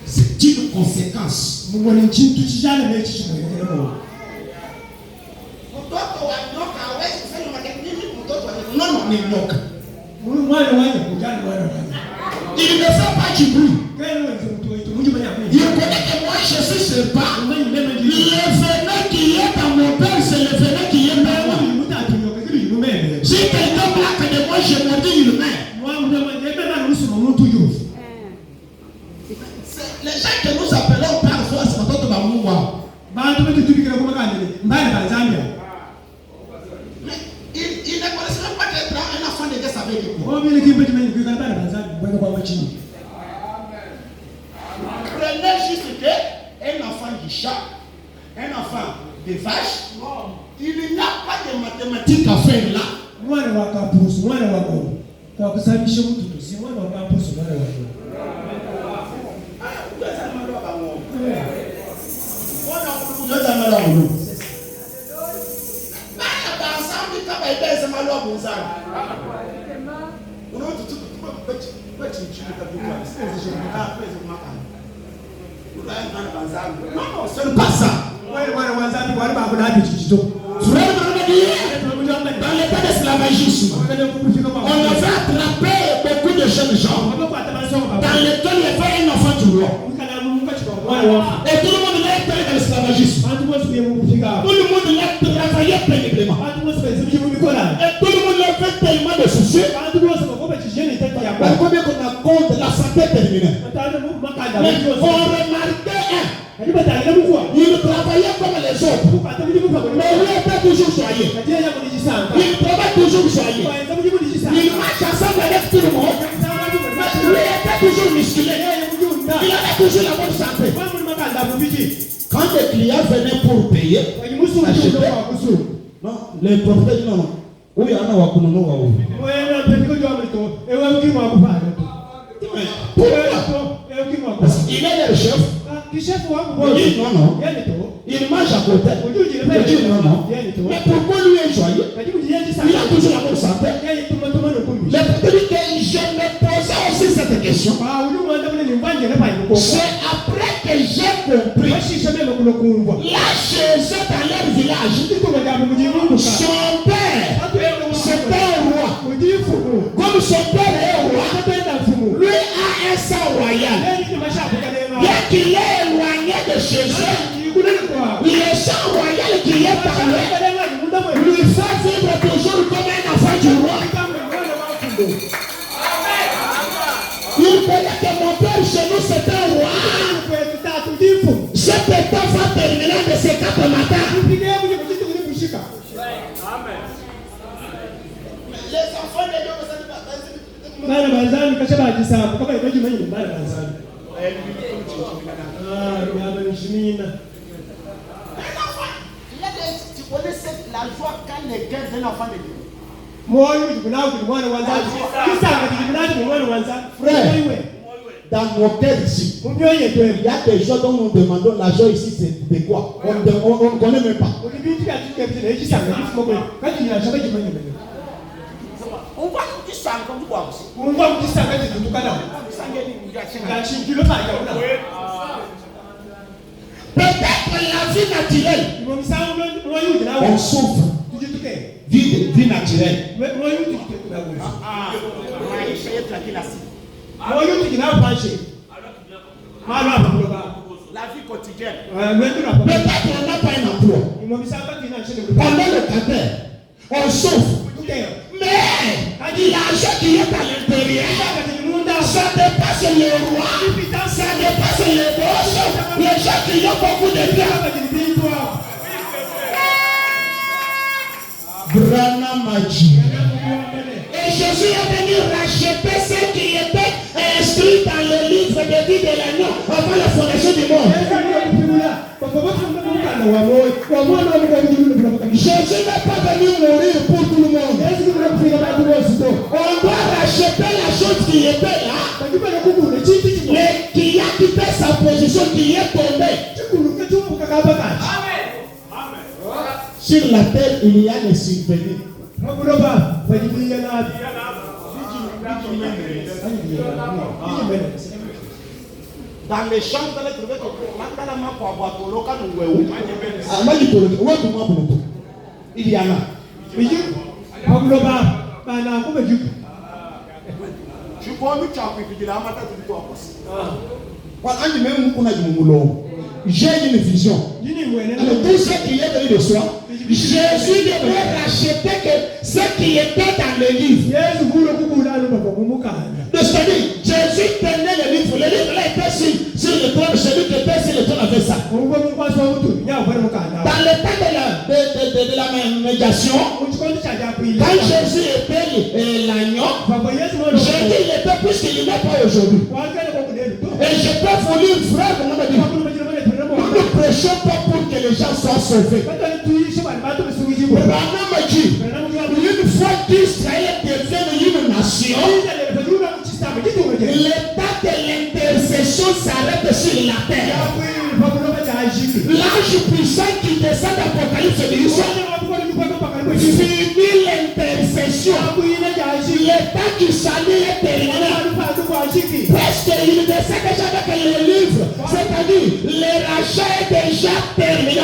C'est une conséquence. Non, il ne fait pas du bruit. Il connaît que moi je suis serpent. Le venin qui est dans mon père, c'est le venin qui est dans moi. Si quelqu'un plaque de moi, je me dis il meurt. Les gens que nous appelons parfois, c'est notre maman. Il ne connaissait même pas qu'être un enfant de Dieu, ça veut dire quoi? Prenez juste qu'un enfant du chat, un enfant de vache, il n'y a pas de mathématiques à faire là. Non, ce n'est pas ça. Dans l'état d'esclavagisme, on avait attrapé beaucoup de jeunes gens dans lesquels il y avait un enfant du roi. Et tout le monde l'a été dans l'esclavagisme. Tout le monde l'a travaillé péniblement. Et tout le monde l'a fait tellement de soucis. Combien qu'on a compte la santé terminée. Mais on remarquait il travaillait comme les autres. Mais lui était toujours joyeux. Il travaille toujours joyeux. Il marche ensemble avec tout le monde. Lui était toujours musclé. Il avait toujours la bonne santé. Quand les clients venaient pour payer, acheter, non, les prophètes disent non. Oui, on a il est le chef. Il dit non. Il mange à côté. Il dit non. Mais pourquoi lui est joyeux? Il a toujours la bonne santé. Le fait que je me posais aussi cette question. C'est après que j'ai compris. Là, chez eux dans leur village, son père, c'était un roi. Comme son père est un roi, lui a un sang royal. Bien qu'il est éloigné de chez eux, le sang royal qui est par lui fait vivre toujours comme un enfant du roi. Il connaît que mon père chez nous c'est un roi. Cet état va terminer de ces 4 matins. Les enfants de Dieu ne savent pas. Tu connais la joie quand les gars d'un enfant de Dieu. Frère, dans nos cœurs ici, il y a des gens dont nous demandons l'argent ici, c'est de quoi? On ne connaît même pas. Peut-être la vie naturelle, on souffre. Vie naturelle. La vie quotidienne. Peut-être on n'a pas un emploi. Pendant le caractère, on souffre. Mais l'argent qui est à l'intérieur, ça dépasse le roi, ça dépasse les boss, les gens qui ont beaucoup de biens. Branham a dit. Et Jésus est venu racheter ce qui était inscrit dans le livre de vie de l'agneau avant la fondation du monde. Jésus n'est pas venu mourir pour tout le monde. On doit racheter la chose qui était là, mais qui a quitté sa position, qui est tombée. Sur la terre, il y a les subvenus. Dans les champs, vous allez trouver il y en a. J'ai une vision. Alors, tout ce qui est venu de soi, Jésus devrait racheter que ce qui était dans le livre. C'est-à-dire, Jésus tenait le livre. Le livre là était sur le trône. Celui qui était sur le trône avait ça. Dans le temps de la médiation, quand Jésus était l'agneau, Jésus était plus qu'il n'est pas aujourd'hui. Et je peux vous lire, frère, nous ne prêchons pas pour que les gens soient sauvés. Branham a dit, une fois qu'Israël devient une nation, l'état de l'intercession s'arrête sur la terre. L'ange puissant qui descend d'Apocalypse dit, finit l'intercession. L'état du salut est terminé. Parce qu'il descend déjà avec le livre. C'est-à-dire, le rachat est déjà terminé.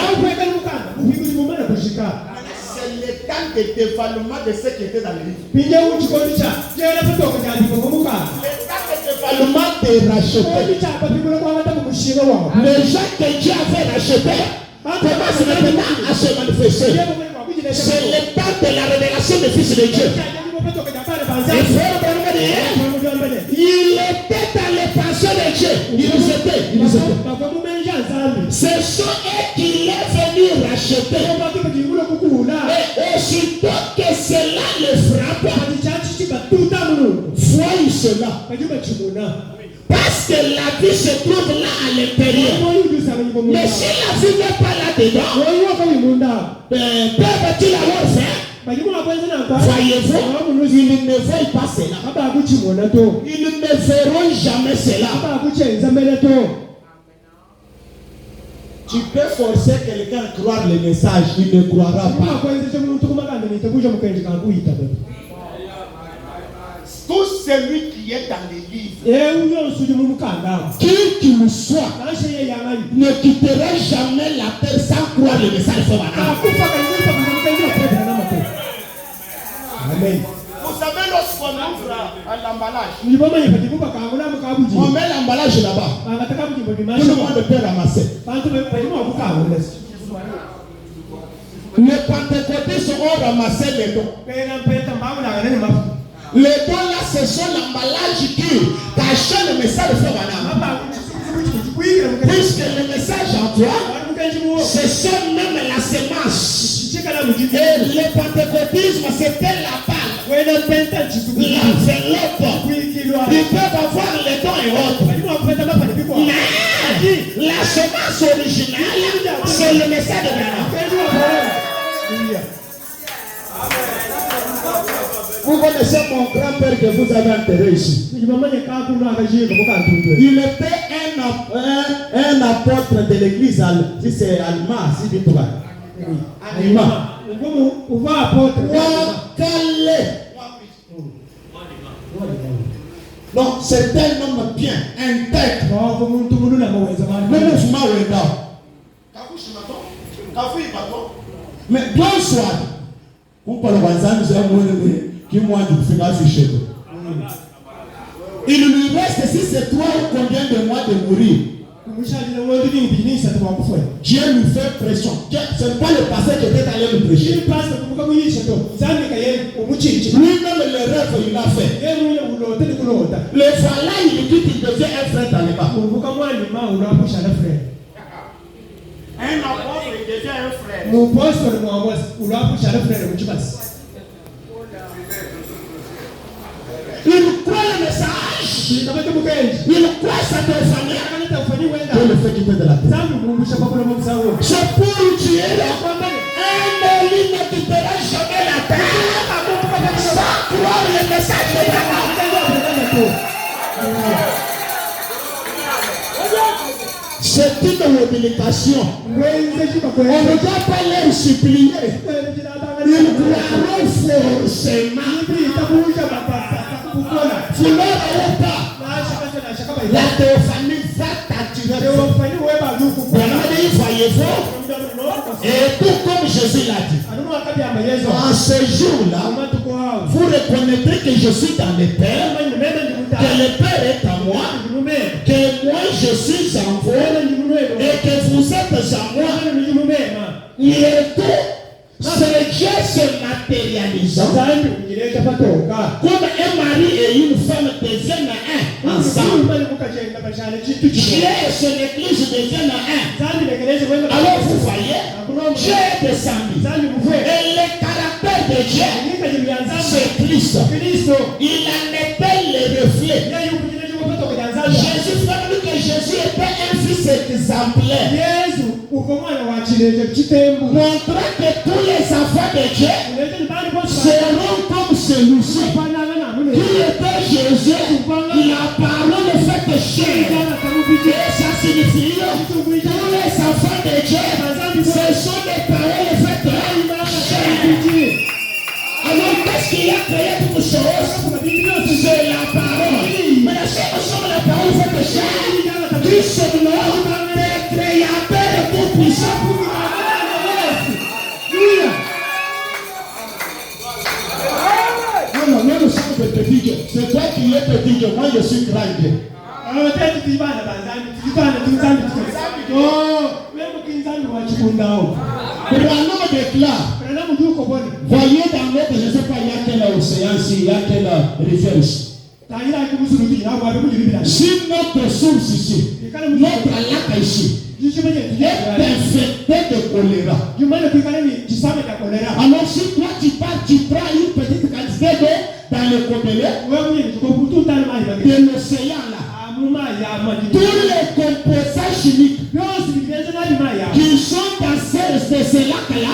c'est le temps de dévaluement de ce qui était dans le livre. Le temps de dévaluement de racheter. Les gens que Dieu avait rachetés commencent maintenant à se manifester. C'est le temps de la révélation des fils de Dieu. Il était dans les pensées de Dieu. Il nous était. C'est ça qu'il est venu racheter. Et aussitôt que cela le frappe, voyez cela. Parce que la vie se trouve là à l'intérieur. Mais si la vie n'est pas là-dedans, peuvent-ils l'avoir fait? Voyez-vous, ils ne veulent pas cela. Ils ne feront jamais cela. Tu peux forcer quelqu'un à croire le message, il ne croira pas. tout celui qui est dans les livres, qui qu'il soit, ne quittera jamais la terre sans croire le message de Amen. Vous savez, lorsqu'on ouvre l'emballage, on met l'emballage là-bas. Tout le monde peut ramasser. Les pentecôtistes ont ramassé les dons. Les dons là, ce sont l'emballage qui cache le message de Fabana. Puisque le message en toi, ce sont même la semence. Et le pentecôtisme, c'était la balle, l'enveloppe. Ils peuvent avoir les dons et autres. Mais la semence originale, c'est le message de Fabana. Vous connaissez mon grand-père que vous avez enterré ici. Il était un apôtre de l'église, si c'est allemand, si tu vois. Allemand. Donc c'est un homme bien, intègre. Mais bonsoir. Il lui reste, si c'est 3 ou combien de mois de mourir. Dieu lui fait pression. Ce n'est pas le pasteur qui était allé lui prêcher. Lui-même le rêve il a fait. Le voilà, il dit qu'il devient un frère dans les bas. Un apôtre, il devient un frère. Il croit le message. Il croit sa famille. Dieu le fait quitter de la terre. C'est pour Dieu. Un élu ne quittera jamais la terre sans croire le message de la c'est une obligation. On ne doit pas les supplier. Ils croiront forcément. Vous n'aurez pas. La théophanie va t'attirer. Voyez-vous? Et tout comme Jésus l'a dit. En ce jour-là, vous reconnaîtrez que je suis dans le Père, que le Père est à moi, que moi je suis en vous, et que vous êtes en moi. Et tout, c'est Dieu se matérialisant. Comme un mari et une femme deviennent un ensemble. Dieu et son église deviennent un. Alors vous voyez, Dieu est descendu. Et le caractère de Dieu, c'est Christ. Il en était le reflet. Jésus fait que Jésus était un fils exemplaire. Montrant que tous les enfants de Dieu seront comme celui-ci. Qui était Jésus, la parole fait chair. Et ça signifie tous les enfants de Dieu, ce sont des paroles faites chair. Alors qu'est-ce qui a créé toute chose? C'est la parole. Mais la seule chose, la parole faite chair, qui sont là, des créateurs tout puissants. Non, nous sommes de petit Dieu. C'est toi qui es petit Dieu. Moi, je suis grand Dieu. Branham déclare. Voyez dans notre, je ne sais pas, il y a quel océan ici, il y a quelle rivière ici. Si notre source ici, notre lac ici, est infecté de choléra. Alors si toi tu pars, tu prends une petite quantité d'eau dans le choléra de l'océan là. Tous les composants chimiques qui sont dans ce lac-là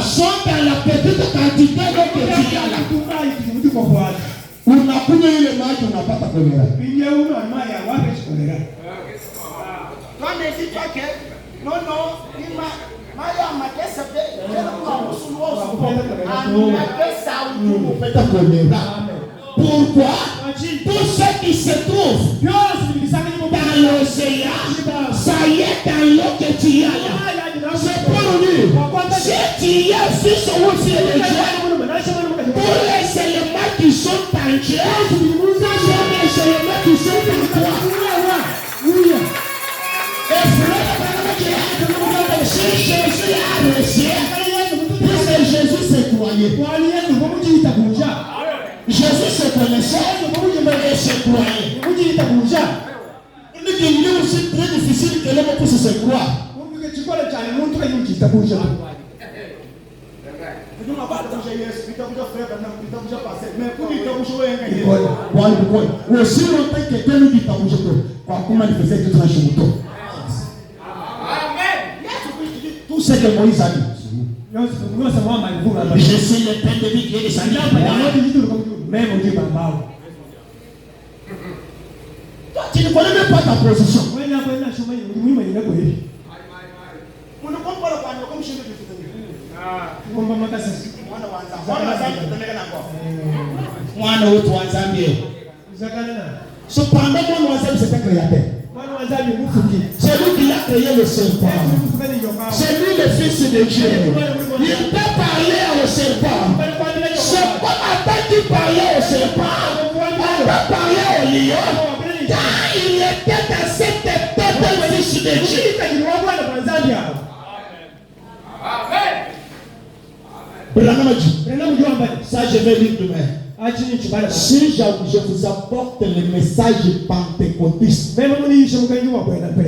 sont dans la petite quantité d'eau que tu as là. On a pris le match, on n'a pas ta choléra. Toi ne dis pas que non, pourquoi? Tout ce qui se trouve dans l'océan, ça y est dans l'eau que tu as là. C'est pour nous. Si tu es fils ou fille de Dieu, tous les éléments qui sont en Dieu, sont les éléments qui sont en toi. Et si Jésus a reçu, puisque Jésus se croyait. Jésus se connaissait et se croyait. Il est aussi très difficile que l'homme puisse se croire. Aussi longtemps que quelqu'un nous dit comment il faisait tout trancher. Tout ce que Moïse a dit. Je suis le pain de vie qui est descendu. Toi, tu ne connais même pas ta position. Cependant, c'est un créateur. C'est lui qui a créé le serpent. C'est lui le Fils de Dieu. Il peut parler au serpent. C'est comme Adam qui parlait au serpent. On peut parler au lion. Car il était dans cette tête de Fils de Dieu. Ça, je vais lire demain. Si je vous apporte le message pentecôtiste,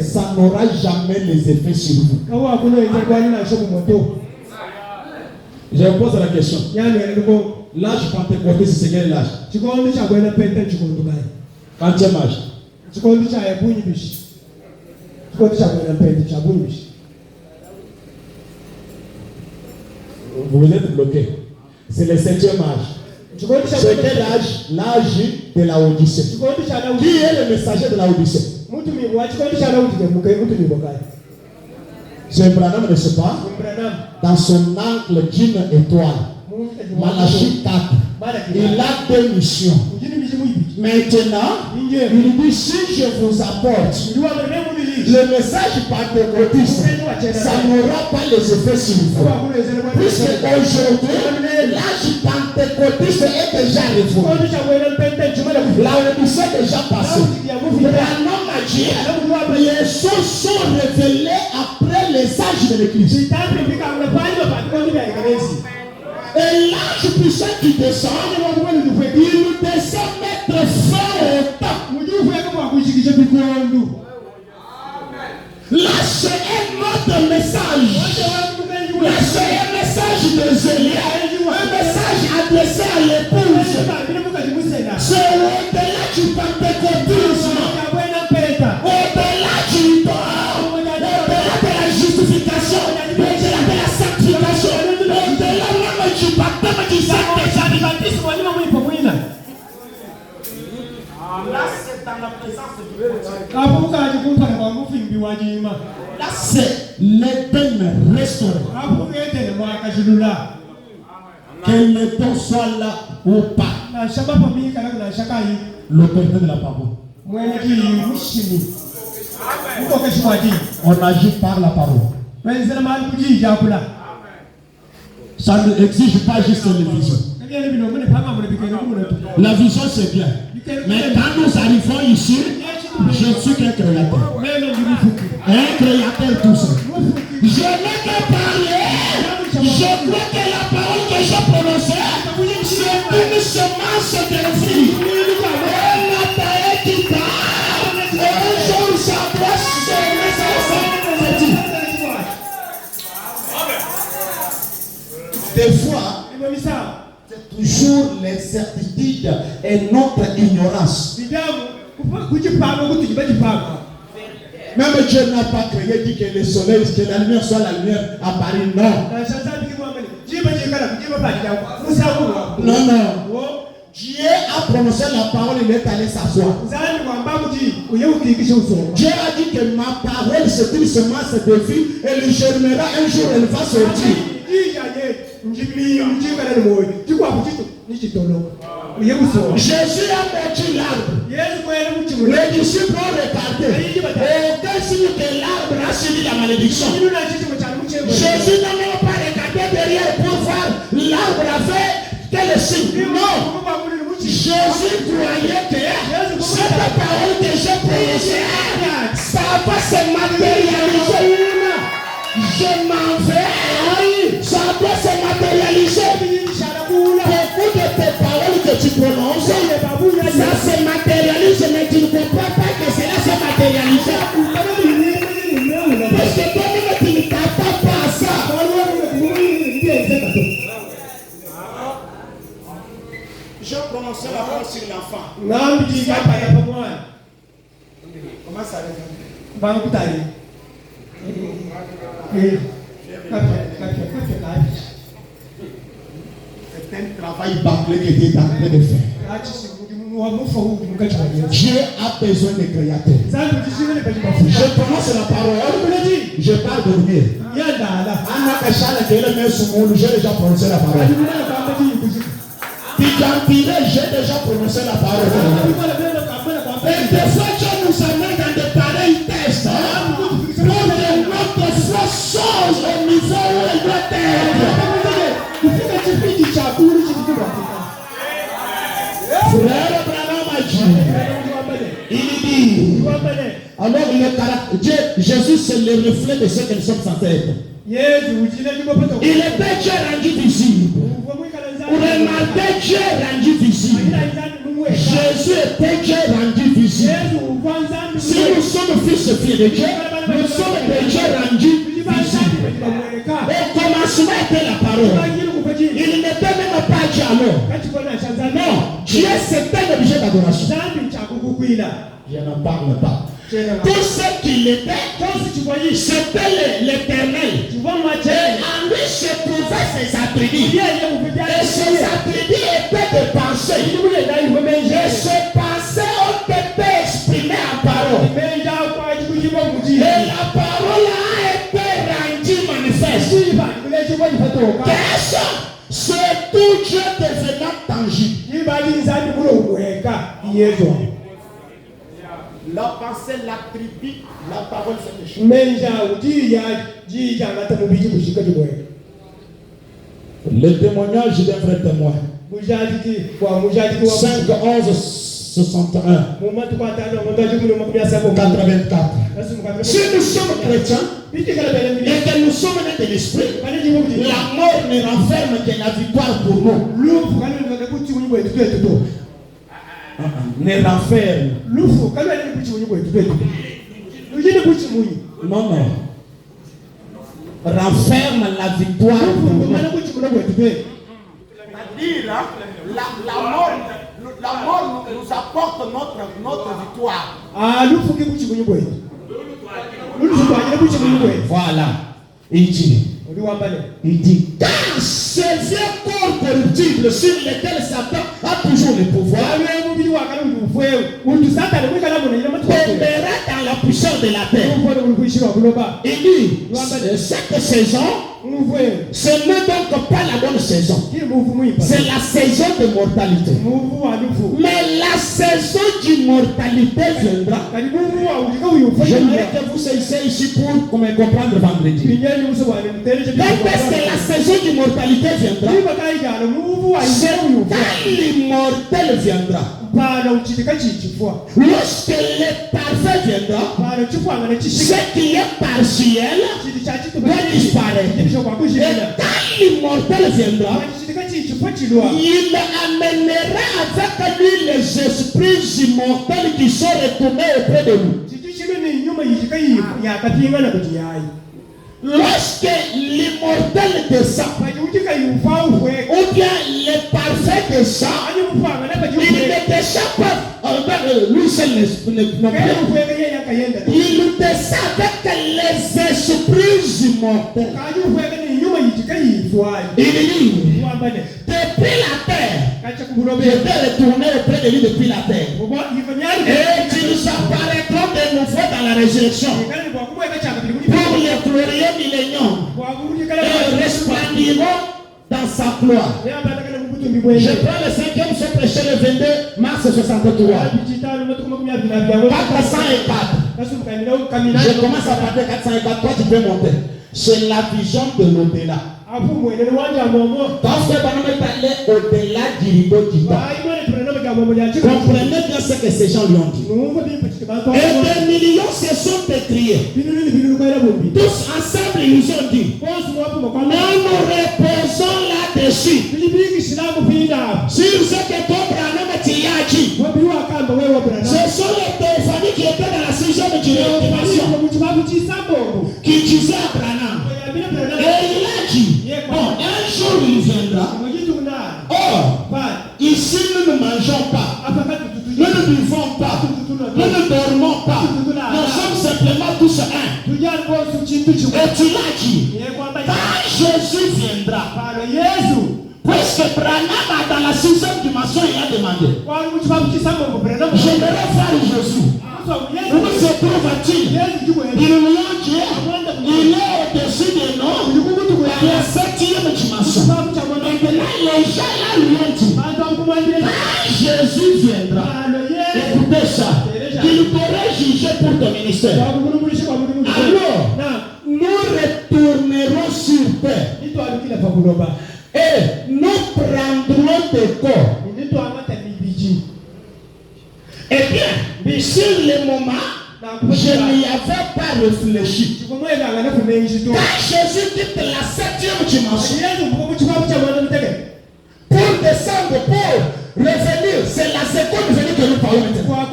ça n'aura jamais les effets sur vous. Je vous pose la question. L'âge pentecôtiste, c'est quel âge? Quantième âge? Vous êtes bloqué. C'est le 7e âge. C'est quel âge? L'âge de la Odyssée. Qui est le messager de la Odyssée? C'est Branham, ne sais pas. Dans son angle d'une étoile, Malachie 4, il a 2 missions. Maintenant, il dit: si je vous apporte le message pentecôtiste, ça n'aura pas les effets sur vous. Puisque aujourd'hui, l'âge pentecôtiste est déjà révolu. La Odyssée est déjà passée. Branham a dit: les choses sont révélées après les âges de l'Église. Et l'âge puissant qui descend, il descend mettre fin au temps. Là, c'est un autre message. Là, c'est un message de Zélia, un message adressé à l'épouse. C'est au-delà du pentecôtisme, au-delà du temps, au-delà de la justification, au-delà de la sanctification, au-delà même du baptême du Saint-Esprit. Là, c'est dans la présence de Dieu. Là, c'est l'Éden restauré. Que l'Éden soit là ou pas. L'autorité de la parole. On agit par la parole. Ça ne exige pas juste une vision. La vision, c'est bien. Mais quand nous arrivons ici, je suis qu'un créateur. Un créateur tout seul. Je n'ai que parler. Je crois que la parole que j'ai prononcée, c'est une semence de vie. Elle a taillé qui parle. Et un jour, ça doit se des fois, c'est toujours l'incertitude et notre ignorance. Même Dieu n'a pas créé, dit que le soleil, que la lumière soit la lumière à Paris. Non. Non, non. Dieu a prononcé la parole, il est allé s'asseoir. Dieu a dit que ma parole c'est une semence de vie, elle germera un jour, elle va sortir. Jésus a battu l'arbre. Les disciples ont regardé. Aucun signe que l'arbre a suivi la malédiction. Jésus n'a même pas regardé derrière pour voir l'arbre a fait quel signe. Non. Jésus croyait que cette parole que j'ai prononcée, ça va se matérialiser. Je m'en vais. Ça doit se matérialiser. Beaucoup de tes paroles que tu prononces, ça se matérialise, mais tu ne comprends pas que cela se matérialise. Parce que toi-même, tu ne t'attends pas à ça. Je prononçais la parole sur l'enfant. Comment ça va? un travail bâclé que Dieu est en train de faire. Dieu a besoin de créateurs. Je prononce la parole, je parle de Dieu. J'ai déjà prononcé la parole. J'ai déjà prononcé la parole. Et des fois, Dieu nous amène dans de pareils tests pour que notre foi change au niveau où elle doit être. Frère Branham a dit, il dit, alors le caractère, Jésus c'est le reflet de ce que nous sommes censés être. Il était Dieu rendu visible. Remarquez Dieu rendu visible. Jésus était Dieu rendu visible. Si nous sommes fils et filles de Dieu, nous sommes des dieux rendus visibles. Au commencement était la parole. Il n'était même pas Dieu alors. Non, Dieu c'était l'objet d'adoration. Je n'en parle pas. Tout ce qu'il était, c'était l'éternel. Et en lui se trouvaient ses attributs. Et ses attributs étaient des pensées. Et ces pensées ont été exprimées en parole. Et la parole a été rendue manifeste. Qu'est-ce que c'est tout Dieu devenant tangible? La pensée, l'attribut, la parole, c'est des choses. Le témoignage d'un vrai témoin. 5, 11, 61. 84. Si nous sommes chrétiens et que nous sommes nés de l'esprit, la mort ne renferme que la victoire pour nous. Ne renferme. Non, non. Renferme la victoire pour nous. C'est-à-dire, la mort nous apporte notre victoire. Voilà. Il dit, car ce vieux corps corruptible sur lequel Satan a toujours le pouvoir tombera dans la puissance de la terre. Il dit, cette saison, ce n'est donc pas la bonne saison. C'est la saison de mortalité. Mais la saison d'immortalité viendra. J'aimerais que vous soyez ici pour me comprendre vendredi. Quand est-ce que la saison d'immortalité viendra? C'est quand l'immortel viendra. Lorsque le parfait viendra, ce qui est partiel doit disparaître. Et quand l'immortel viendra, il amènera avec lui les esprits immortels qui sont retournés auprès de nous. Lorsque l'immortel descend, ou bien le parfait descend, il ne descend pas, lui seul non plus. Il descend avec les esprits immortels. Il dit, depuis la terre, je vais retourner auprès de lui depuis la terre. Et tu nous apparaîtrons de nouveau dans la résurrection. Pour les glorieux milléniums. Et resplendiront dans sa gloire. Je prends le 5e se prêcher le 22 mars 63. 404. Je commence à partir de 404. Toi tu peux monter. C'est la vision de l'au-delà. Quand ce bonhomme est allé au-delà du rideau du temps, comprenez bien ce que ces gens lui ont dit. Et des millions se sont écriés. Tous ensemble ils nous ont dit, nous reposons là-dessus. Sur ce que ton Branham t'a dit, ce sont les téléphonies qui étaient dans la sixième dimension qui disaient à Branham. Et il a dit, bon, un jour il viendra. Or, ici nous ne mangeons pas, nous ne buvons pas, nous ne dormons pas, nous sommes simplement tous un. Et tu l'as dit, quand Jésus viendra, puisque Branham dans la 6e dimension, il a demandé. J'aimerais voir Jésus. Où se trouve-t-il? Ils lui ont dit, il est au-dessus des noms, dans la 7e dimension. Maintenant, les gens là lui ont dit, quand Jésus viendra, écoutez ça, il pourrait juger pour ton ministère. Alors, nous retournerons sur terre et nous prendrons tes corps. Eh bien, sur le moment, je n'y avais pas réfléchi. Quand Jésus quitte la 7e dimension pour descendre, pour revenir, c'est la seconde venue que nous parlons maintenant.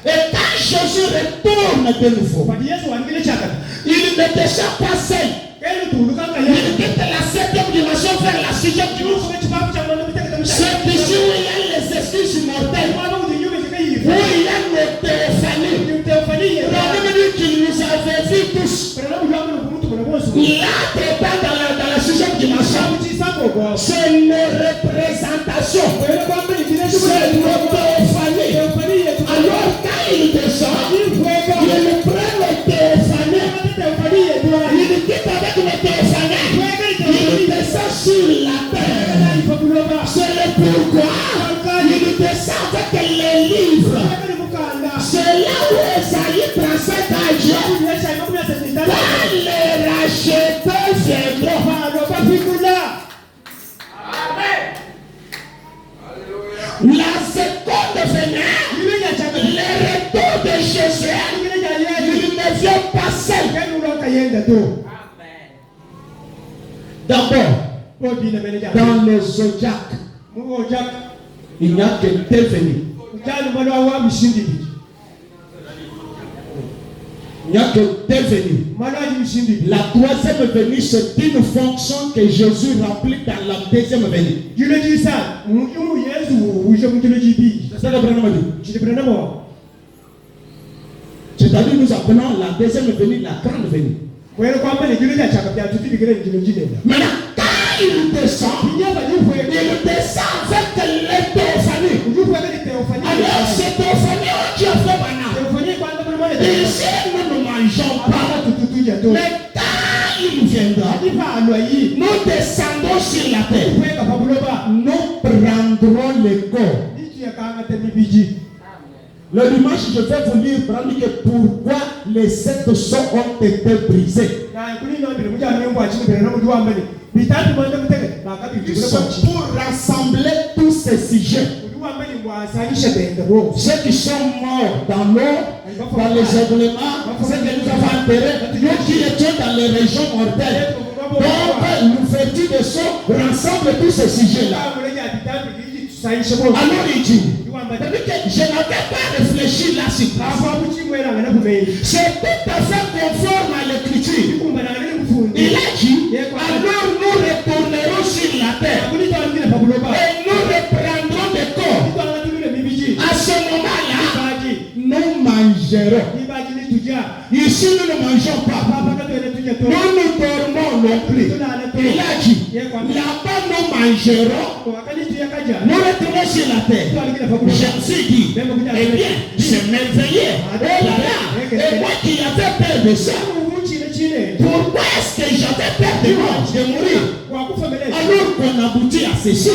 Et quand Jésus retourne de nouveau, il ne déjà pas seul. Il quitte la 7e dimension vers la 6e dimension. C'est ici où il y a les esprits immortels, où il y a nos théophanies. La Bible dit qu'il nous avait vus tous. Là, dans la 6e dimension, c'est une représentation. C'est nos théophanies. Alors, quand il descend, il prend le théophanie. Il quitte avec le théophanie. Il descend sur la terre. C'est le pourquoi il descend avec les livres. C'est là où Esaïe 37 a dit, quand les racheteurs viendront. La seconde venue, le retour de Jésus, il ne vient pas seul. D'abord, dans le zodiaque, il n'y a que deux venues. Il n'y a que deux venues. La troisième venue, c'est une fonction que Jésus remplit dans la deuxième venue. C'est ça que Branham dit. C'est-à-dire nous appelons la deuxième venue la grande venue. Maintenant, quand il descend avec les théophanies. Alors, ces théophanies ont Dieu fait maintenant. Ici, nous ne mangeons pas. Mais quand il viendra, nous descendons sur la terre. Nous prendrons le corps. Le dimanche, je vais vous lire pourquoi les 7 sceaux ont été brisés. Ils sont pour rassembler tous ces sujets. Ceux qui sont morts dans l'eau, dans les éboulements, ceux que nous avons enterrés, nous qui étions dans les régions mortelles. Donc, l'ouverture des sceaux rassemble tous ces sujets-là. Alors il dit, je n'avais pas réfléchi là-dessus. C'est tout à fait conforme à l'écriture. Il a dit, alors nous retournerons sur la terre et nous reprendrons des corps. À ce moment-là, nous mangerons. Ici, nous ne mangeons pas. Nous nous dormons non plus. Il a dit, là-bas nous mangerons. Nous retournons sur la terre. Je me suis dit, eh bien, c'est merveilleux. Oh là là, et moi qui avais peur de ça, pourquoi est-ce que j'avais peur de mourir? Alors qu'on aboutit à ceci.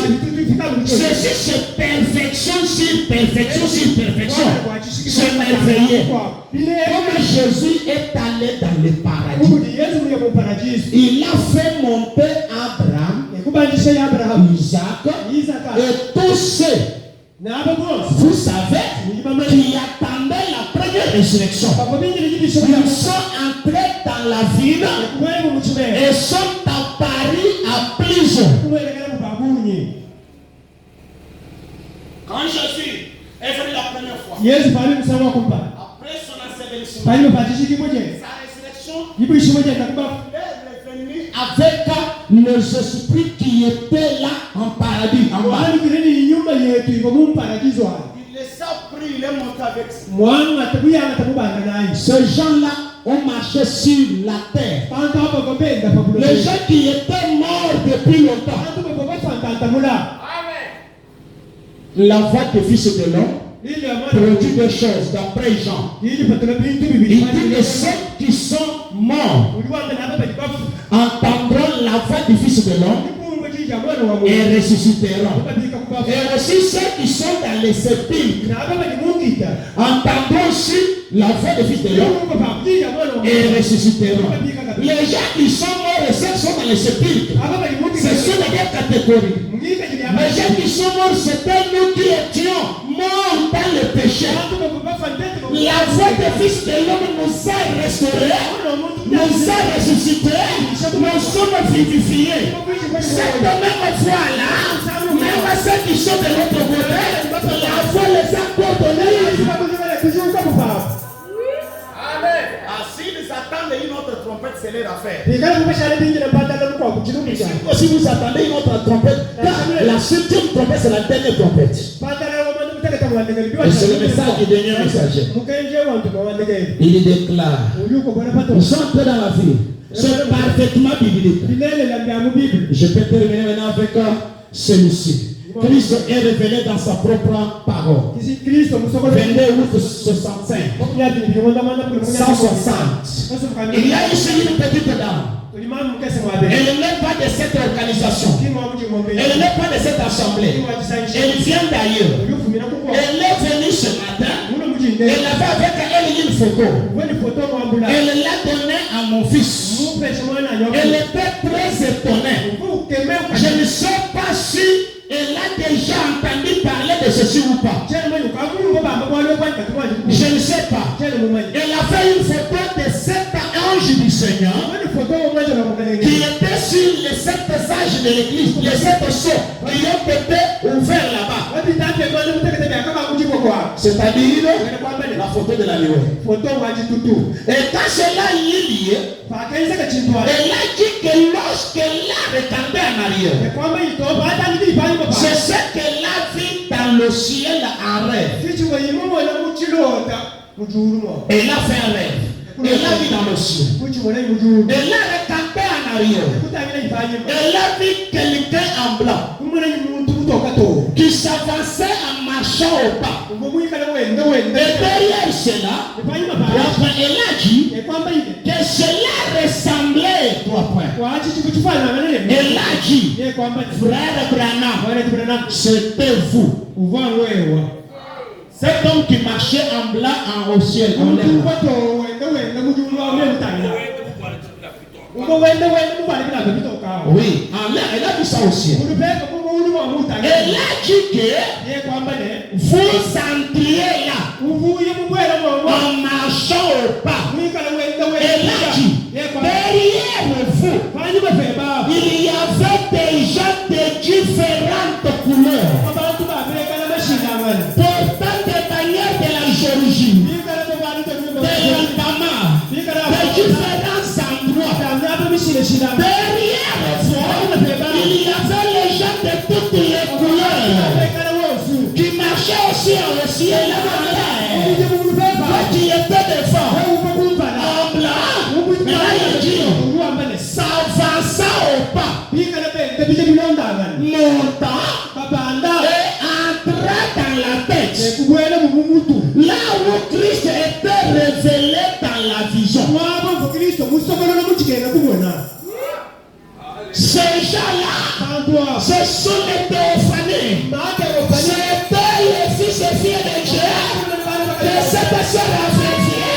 Ceci, c'est perfection sur perfection sur perfection. C'est merveilleux. Comme Jésus est allé dans le paradis, il a fait monter Abraham, Isaac et tous ceux, vous savez, qui attendaient la première résurrection. Ils sont entrés dans la ville et sont apparus à plusieurs. Quand Jésus est venu la première fois, après son ensevelissement, sa résurrection, il est revenu avec les esprits qui étaient là en paradis, en bas. Il les a pris, il est monté avec eux. Ces gens-là ont marché sur la terre, les gens qui étaient morts depuis longtemps, la voix du Fils de l'homme produit des choses d'après Jean. Il dit que ceux qui sont morts entendront la voix du Fils de l'homme et ressusciteront. Et aussi ceux qui sont dans les sépulcres entendront aussi la voix du Fils de l'homme et ressusciteront. Les gens qui sont morts et ceux qui sont dans les sépulcres, ce sont les deux catégories. Les gens qui sont morts, c'était nous qui étions morts dans le péché. La voix du Fils de l'homme nous a restaurés, nous a ressuscités, nous sommes vivifiés. Cette même voix-là, même ceux qui sont de l'autre côté, la voix les a coordonnés. S'ils attendent une autre trompette, c'est leur affaire. Si vous attendez une autre trompette, la septième trompette, c'est la dernière trompette. Et c'est le message du dernier messager. Il déclare, nous sommes entrés dans la vie. C'est parfaitement biblique. Je peux terminer maintenant avec celui-ci. Christ est révélé dans sa propre parole. 22 août 65. 160. Il y a ici une petite dame. Elle n'est pas de cette organisation. Elle n'est pas de cette assemblée. Elle vient d'ailleurs. Elle est venue ce matin. Elle avait avec elle une photo. Elle l'a donnée à mon fils. Elle était très étonnée. Je ne sais pas si elle a déjà entendu parler de ceci ou pas. Je ne sais pas. Elle a fait une photo de 7 anges du Seigneur qui étaient sur les 7 sages de l'église, les 7 sceaux qui ont été ouverts là-bas. C'est-à-dire la photo de la loi. Et quand cela y est lié, elle a dit que lorsqu'elle a regardé en arrière, c'est ce qu'elle a vu dans le ciel en rêve. Elle a fait un rêve. Elle a vu dans le ciel. Elle a regardé en arrière. Elle a vu quelqu'un en blanc qui s'avançait en marchant au pas. Et derrière cela, elle a dit que cela ressemblait 3 points. Elle a dit, frère Branham, c'était vous. Cet homme qui marchait en blanc au ciel. Oui, elle a dit ça aussi. Elle a dit que vous entriez là en marchant au pas. Elle a dit, derrière vous, il y avait des gens de différentes couleurs, portant des bannières de la Géorgie, de l'Alabama, de différents endroits. Derrière vous, il y avait les gens de toutes les couleurs qui marchaient aussi en ciel qui étaient devant en blanc. Mais là il dit, s'avança au pas, montant et entra dans la tête. Là où Christ était révélé dans la vision. Ces gens-là, ce sont les théophanies. C'était les fils et filles de Dieu que cette sœur avait fait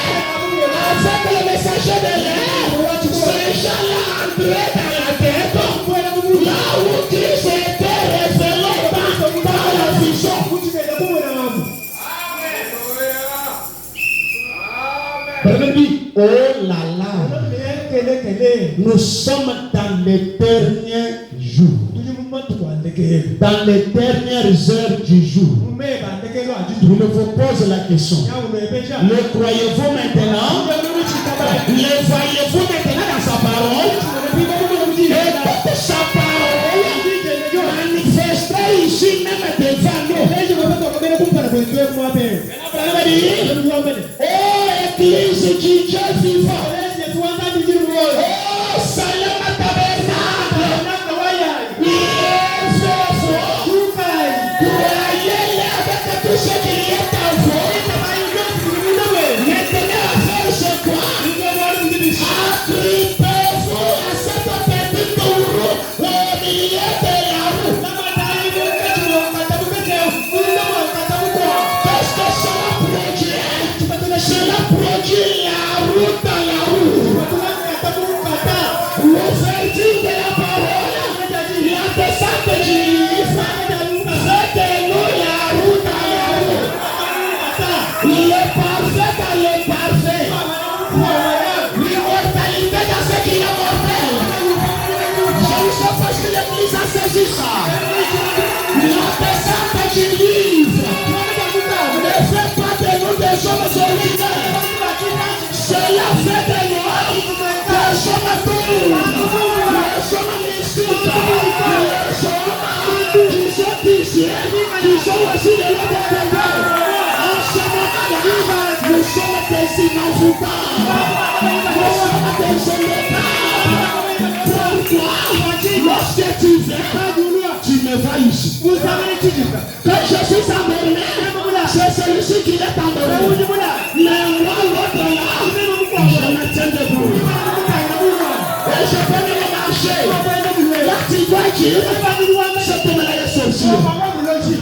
avec le messager de l'air. Ces gens-là entraient dans la tête, là où Christ était révélé dans la vision. Oh là là, nous sommes dans les derniers jours, dans les dernières heures du jour. Je vous pose la question. Le croyez-vous maintenant? Le voyez-vous maintenant dans sa parole? Et toute sa parole manifestée ici même devant nous. Oh, l'église du Dieu vivant. Oh, Salem tabernacle. Croyez-le avec tout ce qu'il y a en vous. Maintenant, c'est quoi? Agrippez-vous à cette petite roue au milieu de la roue. Qu'est-ce que cela produit? Cela produit la roue dans la roue. L'ouverture de la parole, la descente du livre. Faites-nous la roue dans la roue. Le parfait dans le parfait. L'immortalité dans ce qui est mortel. Je ne sais pas si l'église a saisi ça. La descente du livre. Ne fait pas de nous des hommes ordinaires. Cela fait de nous des hommes tours. Des hommes mystiques. Des hommes qui sont ici. Qui sont aussi de l'autre côté. En ce moment-là, nous sommes des inenfouables. Nous sommes des indépendants. Pourquoi? Lorsque tu viens, tu me vois ici. Quand je suis endormi, c'est celui-ci qui est endormi. Mais moi, l'autre là, je me tiens debout. Et je peux me marcher. Là, tu dois dire, c'est comme la sorcière.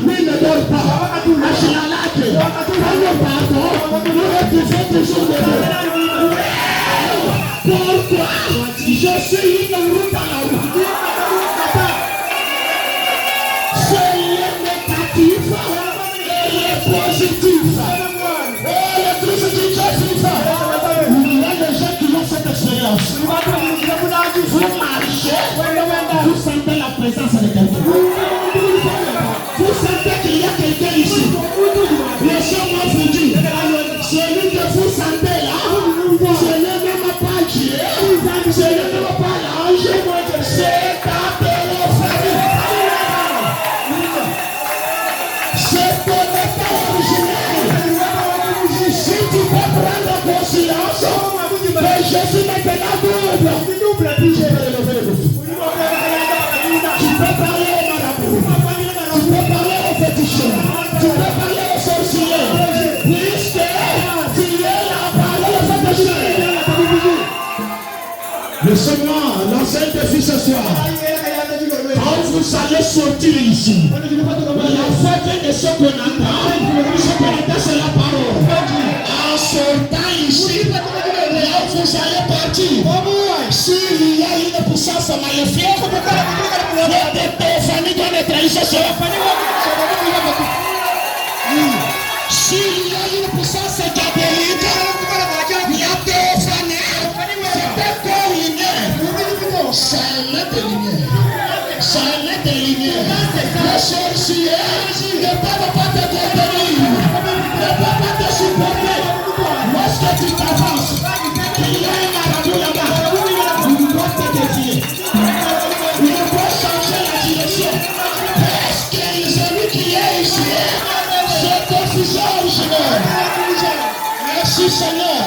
Oui, ne dors pas. Achinalake. Quand nous partons, nous retrouvons toujours debout. Pourquoi? Je suis une route à la route. C'est le négatif et le positif. Oh, le Christ du Dieu vivant. Il y a des gens qui ont cette expérience. Vous marchez, vous sentez la présence de quelqu'un. Vous sentez qu'il y a quelqu'un ici. Les gens m'ont vous dit, celui que vous sentez là, ce n'est même pas Dieu, ce n'est même pas l'ange, c'est ta téléphone. C'est ton état originel. Si tu peux prendre conscience que je suis maintenant double, tu peux lever le bout. Tu peux parler au marabout, tu peux parler au féticheur, tu peux parler au sorcier, puisque tu es la parole féticheur. Laissez-moi lancer un défi ce soir. Quand vous allez sortir ici, la fête de ce qu'on attend, c'est la parole. En sortant ici, là vous allez partir. S'il y a une puissance maléfique, votre famille doit être trahie ce soir. S'il y a une puissance diabolique, c'est un corps lumière. Ça émet des lumières. Ça émet des lumières. Les sorciers ne peuvent pas te contenir, ne peuvent pas te supporter. Lorsque tu t'avances, il y a un marabout là-bas. Il doit te défier. Il doit changer la direction. Parce que celui qui est ici, c'est ton fils originel. Merci Seigneur.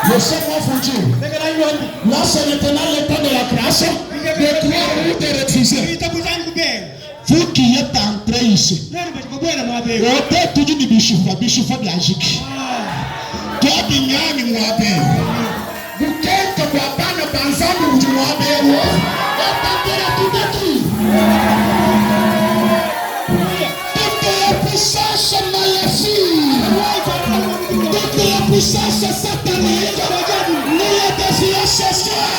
Laissez-moi vous dire, là c'est maintenant le temps de la grâce, de croire ou de refuser. Vous qui êtes entrés ici, wote tuju ni bishufa de la jiki. Toi di nyami mwabe. Bukete kwa bana banzambi uji mwabe wo. Etatera tutaki. Toute la puissance maléfique, toute la puissance satanique, nous les défions ce soir.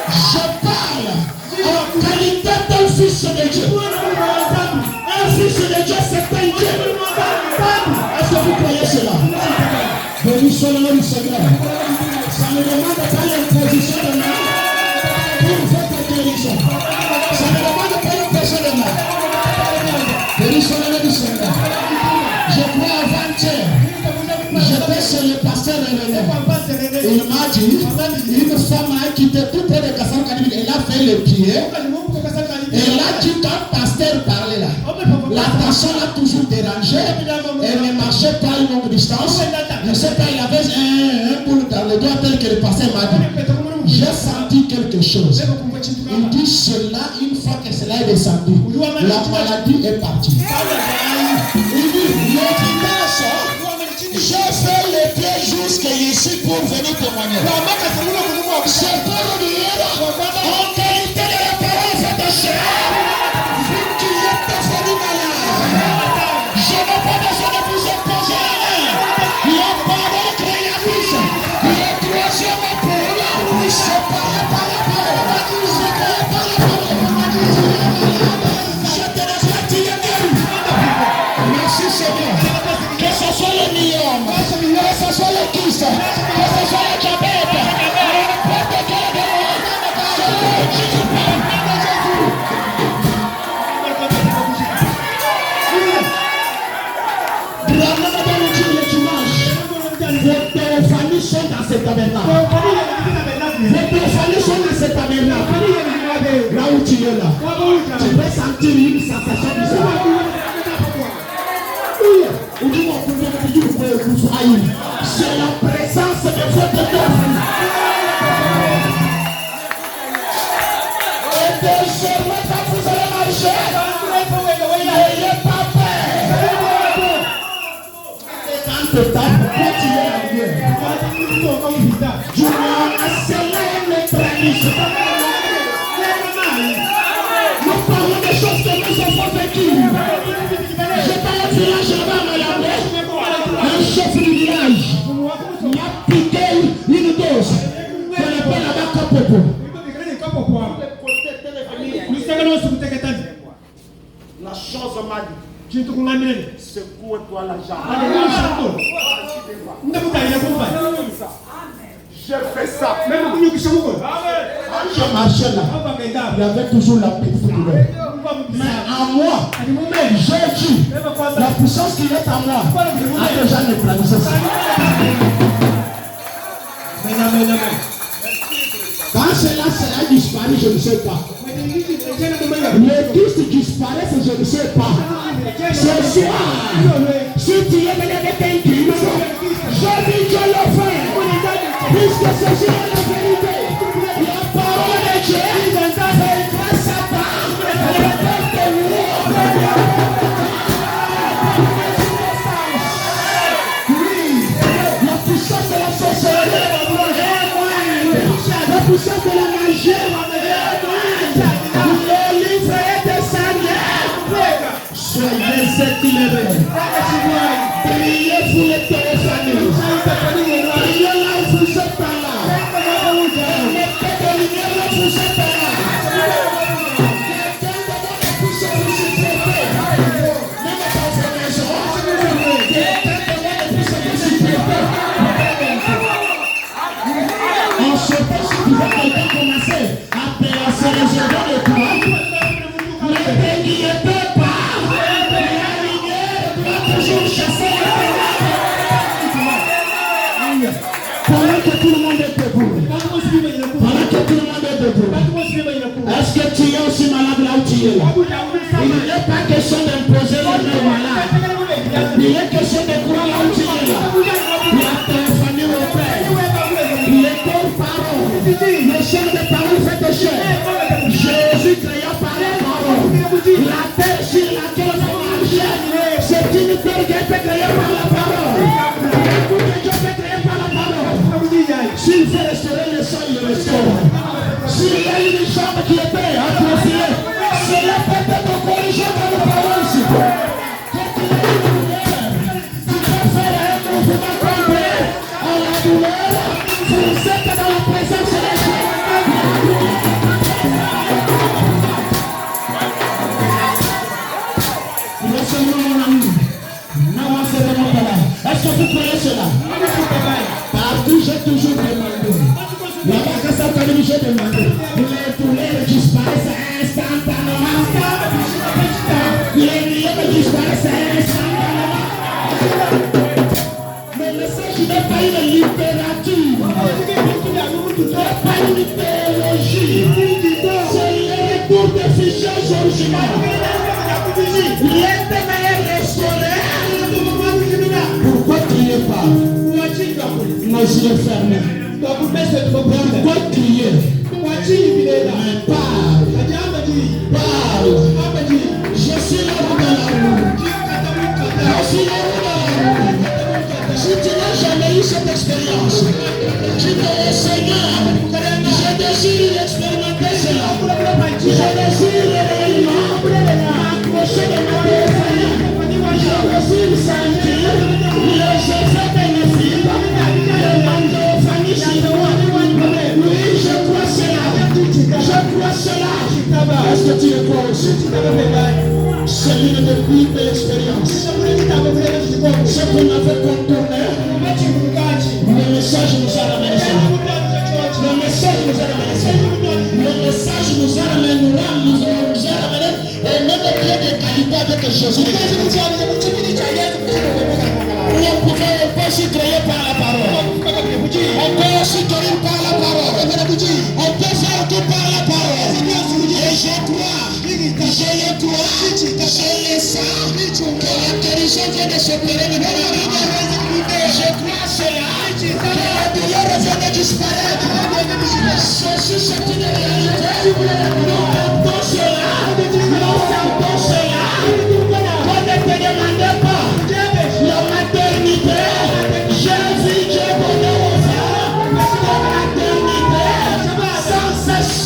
Je parle en qualité d'un fils de Dieu. Un fils de Dieu, c'est un Dieu. Est-ce que vous croyez cela? Béni soit le nom du Seigneur. Ça ne demande pas l'imposition de main pour votre guérison. Ça ne demande pas l'imposition de main. Béni soit le nom du Seigneur. Je crois avant-hier, j'étais chez le pasteur René. Il m'a dit, une femme a quitté tout près de Kassam Kadib, elle a fait le pied Et là, quand le pasteur parlait là, la personne a toujours dérangé. Elle ne marchait pas une longue distance. Je ne sais pas, il avait un boule dans le doigt tel que le pasteur m'a dit. J'ai senti quelque chose. Il dit cela, une fois que cela est descendu, la maladie est partie. Il dit, le dimanche, j'ai fait le pied jusqu'ici pour venir témoigner. C'est pour le dire, en qualité de la parole, c'est de cher. Vu qu'il est devenu malade, je n'ai pas besoin de vous opposer. La parole crée la vie. Le troisième appel, c'est par la parole. C'est par la parole. Je te respecte, il est guéri. Merci Seigneur. Que ce soit le myome, que ce soit le kyste, que ce soit le diabète, n'importe quel démon, c'est le Jésus par le nom de Jésus. Grand-maman dans le dimanche, vos familles sont dans ce tabernacle. Vos familles sont dans ce tabernacle. Là où tu es là, tu peux sentir une sensation bizarre. C'est la présence de votre Dieu. Et désormais, quand vous allez marcher, n'ayez pas peur. Et quand tu tapes, continuez à dire. Tu vas accélérer les traditions. Nous parlons des choses que nous avons vécues. Je parle du village là-bas, un chef du village m'a piqué une dose qu'on appelle là-bas Kapopo. La chose m'a dit, secoue-toi la jambe. J'ai fait ça. Quand je marchais là, il y avait toujours la petite douleur. Mais en moi, j'ai dit, la puissance qui est en moi a déjà neutralisé ça. Quand cela sera disparu, je ne sais pas. Le Christ disparaît, je ne sais pas. Ce soir, si tu es venu avec un Dieu, je dis que le fait, puisque ceci est la vérité, la parole de Dieu, fait grâce à toi, la puissance de la sorcellerie, la puissance de la magie, le livre est descendu. Soyez éclairés. Priez pour les téléphones. Priez là où vous êtes là. Mettez de lumière là où vous êtes là. Quelqu'un de votre puissance vous supporter. Même dans vos maisons. Quelqu'un de votre puissance vous supporter. On se peut si vous avez quelqu'un commencé à se réserver de toi. Mais n'ayez pas. Toujours chasser pendant que tout le monde est debout. Pendant que tout le monde est debout. Est-ce que tu es aussi malade là où tu es là? Il n'est pas question d'imposer les mains malades. Il est question de croire là où tu es là. Il y a ta famille au père. Il est ton parole. Le chien de parole fait de chair. Jésus créa par la parole. La terre sur laquelle on marche. C'est une terre qui est créée par la parole. Tout que Dieu fait créer par la parole. S'il veut restaurer le sang, il le restaure. S'il y a une jambe qui était atrophiée, c'est la tête de corriger dans la parole. Quand il y a une douleur, tu peux faire un mouvement complet à la douleur. Vous êtes dans la présence de la est-ce que vous croyez cela? Partout, j'ai toujours demandé. Là-bas, quand ça t'a dit, j'ai demandé. Les douleurs disparaissent instantanément. Les milliers disparaissent instantanément. Mais le message n'est pas une littérature. n'est pas une théologie. C'est le retour de d'accouchement. L'éternel restaurait. Pourquoi crier pas? Nos yeux fermés. Pourquoi crier? Mais parle. Parle. Je suis là dans la rue. Je suis là dans la rue. Si tu n'as jamais eu cette expérience, tu dis Seigneur, je désire expérimenter cela. Je désire réellement m'approcher de ma personne. Je désire sentir les effets bénéfiques de l'endophagie chez moi. Oui, je crois cela. Je crois cela. Est-ce que tu le crois aussi? C'est l'une des plus belles expériences. Ce qu'on avait contourné, le message nous a ramené ça. Le message nous a ramené ça. Le message nous a ramené, nous a ramené au même pied de qualité avec Jésus. On pouvait pas s'y créer par la parole. On peut s'y créer par la parole. On peut faire tout par la parole. Et je crois, je le sens, que la guérison vient de s'opérer de mon vie. Je crois cela, que la douleur vient de disparaître. Ceci c'est une réalité. Nous portons cela, nous portons cela. On ne te demandez pas la maternité. J'ai vu Dieu donner aux femmes la maternité sans cesse.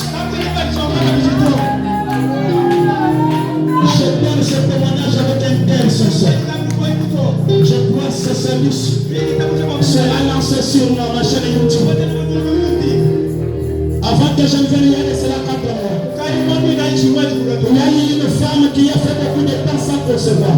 Je donne ce témoignage avec un cœur sincère. Je crois ce service sera lancé sur ma chaîne YouTube. Avant que je ne vienne, il y a de cela 4 mois. Il y a eu une femme qui a fait beaucoup de temps sans concevoir.